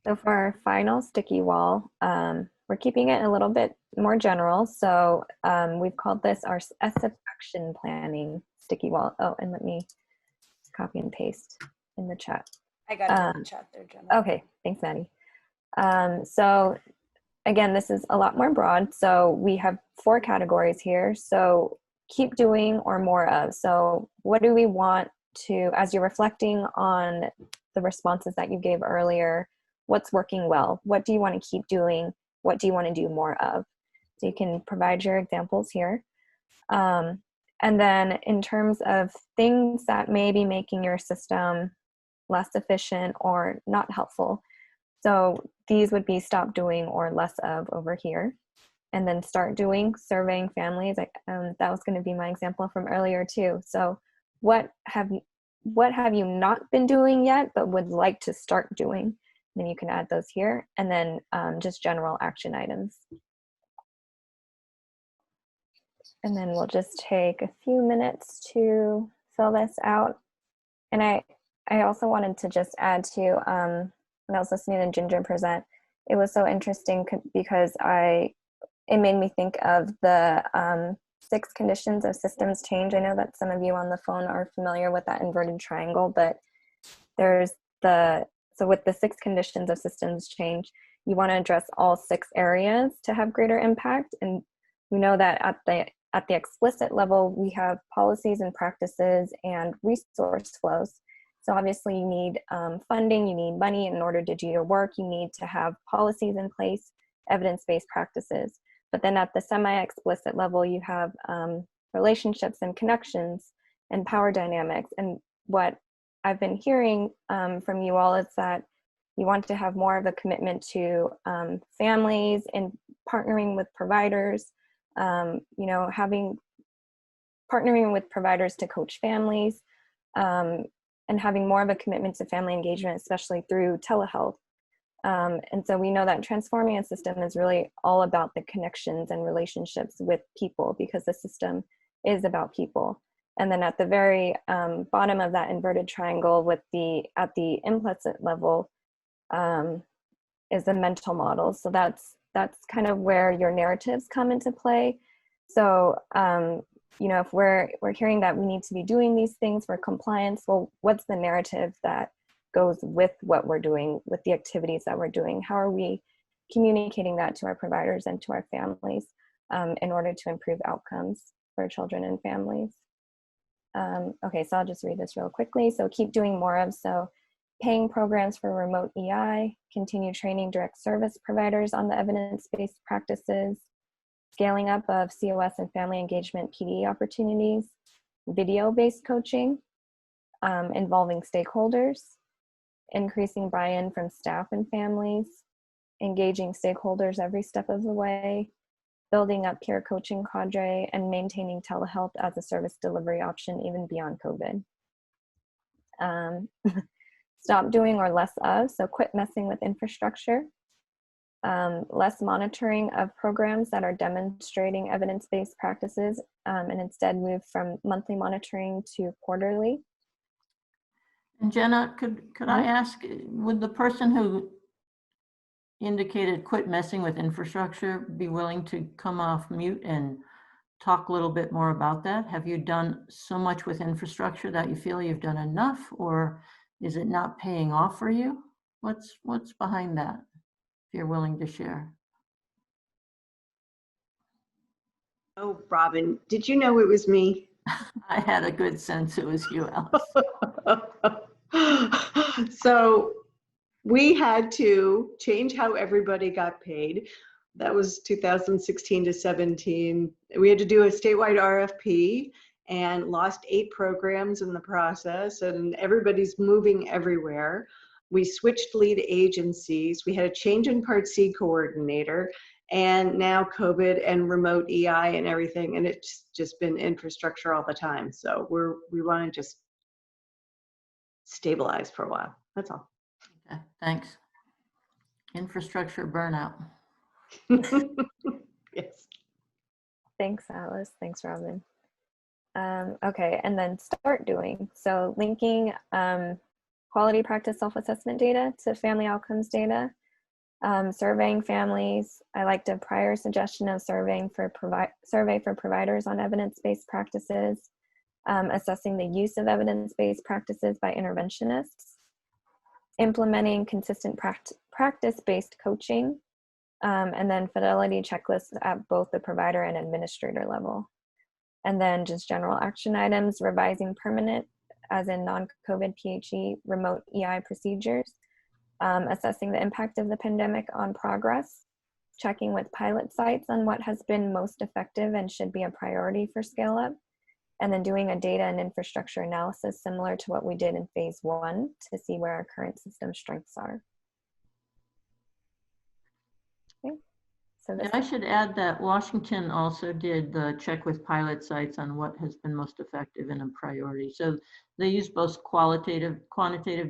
So for our final sticky wall, we're keeping it a little bit more general. So we've called this our SSIP action planning sticky wall. Oh, and let me copy and paste in the chat. I got it in the chat there, Jenna. Okay, thanks, Maddie. So again, this is a lot more broad. So we have 4 categories here. So keep doing or more of. So what do we want to, as you're reflecting on the responses that you gave earlier, what's working well? What do you want to keep doing? What do you want to do more of? So you can provide your examples here. And then in terms of things that may be making your system less efficient or not helpful. So these would be stop doing or less of over here. And then start doing, surveying families. That was going to be my example from earlier too. So what have you not been doing yet, but would like to start doing? And then you can add those here. And then just general action items. And then we'll just take a few minutes to fill this out. And I also wanted to just add to, when I was listening to Ginger present, it was so interesting because it made me think of the 6 conditions of systems change. I know that some of you on the phone are familiar with that inverted triangle, but there's so with the 6 conditions of systems change, you want to address all 6 areas to have greater impact. And we know that at the explicit level, we have policies and practices and resource flows. So obviously you need funding, you need money in order to do your work, you need to have policies in place, evidence-based practices. But then at the semi-explicit level, you have relationships and connections and power dynamics. And what I've been hearing from you all is that you want to have more of a commitment to families and partnering with providers, you know, partnering with providers to coach families, and having more of a commitment to family engagement, especially through telehealth. And so we know that transforming a system is really all about the connections and relationships with people, because the system is about people. And then at the very bottom of that inverted triangle at the implicit level is the mental model. So that's kind of where your narratives come into play. So, you know, if we're hearing that we need to be doing these things for compliance, well, what's the narrative that goes with what we're doing, with the activities that we're doing? How are we communicating that to our providers and to our families in order to improve outcomes for children and families? Okay, so I'll just read this real quickly. So keep doing more of, so paying programs for remote EI, continue training direct service providers on the evidence-based practices, scaling up of COS and family engagement PD opportunities, video-based coaching, involving stakeholders, increasing buy-in from staff and families, engaging stakeholders every step of the way, building up peer coaching cadre, and maintaining telehealth as a service delivery option even beyond COVID. Stop doing or less of, so quit messing with infrastructure. Less monitoring of programs that are demonstrating evidence-based practices, and instead move from monthly monitoring to quarterly. And Jenna, could I ask, would the person who indicated quit messing with infrastructure be willing to come off mute and talk a little bit more about that? Have you done so much with infrastructure that you feel you've done enough, or is it not paying off for you? What's behind that, if you're willing to share? Oh, Robin, did you know it was me? I had a good sense it was you, Alice. So we had to change how everybody got paid. That was 2016 to 17. We had to do a statewide RFP and lost 8 programs in the process, and everybody's moving everywhere. We switched lead agencies. We had a change in Part C coordinator, and now COVID and remote EI and everything, and it's just been infrastructure all the time. So we want to just stabilize for a while. That's all. Okay, thanks. Infrastructure burnout. Yes. Thanks, Alice. Thanks, Robin. Okay, and then start doing. So linking quality practice self-assessment data to family outcomes data, surveying families. I liked a prior suggestion of survey for providers on evidence-based practices, assessing the use of evidence-based practices by interventionists, implementing consistent practice-based coaching, and then fidelity checklists at both the provider and administrator level. And then just general action items, revising permanent, as in non-COVID PHE, remote EI procedures, assessing the impact of the pandemic on progress, checking with pilot sites on what has been most effective and should be a priority for scale up, and then doing a data and infrastructure analysis similar to what we did in phase 1 to see where our current system strengths are. Okay. So I should add that Washington also did the check with pilot sites on what has been most effective and a priority. So they use both quantitative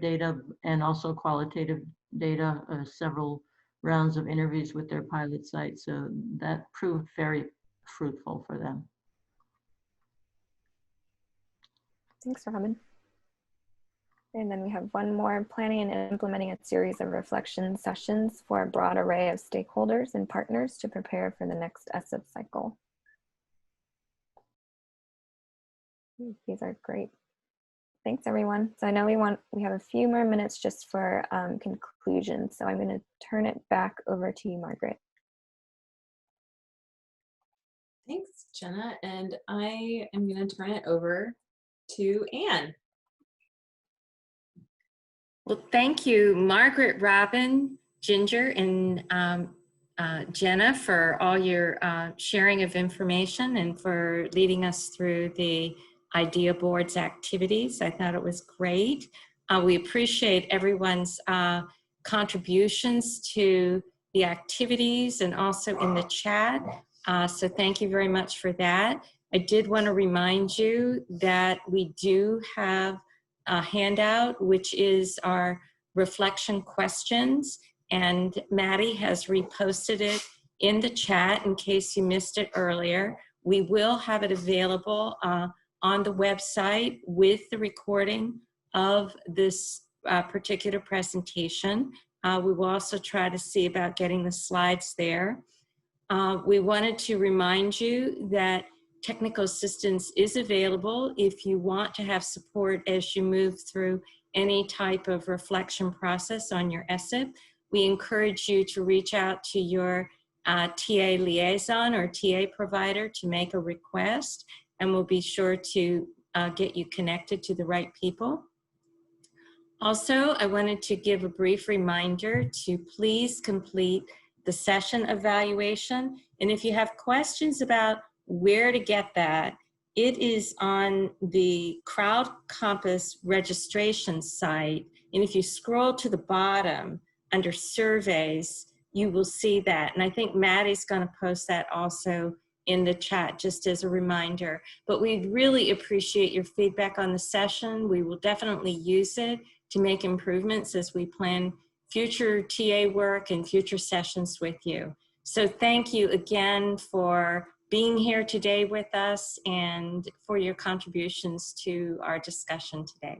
data and also qualitative data, several rounds of interviews with their pilot sites. So that proved very fruitful for them. Thanks, Robin. And then we have one more, planning and implementing a series of reflection sessions for a broad array of stakeholders and partners to prepare for the next SSIP cycle. These are great. Thanks, everyone. So I know we have a few more minutes just for conclusion. So I'm going to turn it back over to you, Margaret. Thanks, Jenna. And I am going to turn it over to Anne. Well, thank you, Margaret, Robin, Ginger, and Jenna for all your sharing of information and for leading us through the Ide Boardz activities. I thought it was great. We appreciate everyone's contributions to the activities and also in the chat. So thank you very much for that. I did want to remind you that we do have a handout, which is our reflection questions, and Maddie has reposted it in the chat in case you missed it earlier. We will have it available on the website with the recording of this particular presentation. We will also try to see about getting the slides there. We wanted to remind you that technical assistance is available if you want to have support as you move through any type of reflection process on your SSIP. We encourage you to reach out to your TA liaison or TA provider to make a request, and we'll be sure to get you connected to the right people. Also, I wanted to give a brief reminder to please complete the session evaluation. And if you have questions about where to get that, it is on the Crowd Compass registration site. And if you scroll to the bottom under surveys, you will see that. And I think Maddie's going to post that also in the chat, just as a reminder. But we'd really appreciate your feedback on the session. We will definitely use it to make improvements as we plan future TA work and future sessions with you. So thank you again for being here today with us and for your contributions to our discussion today.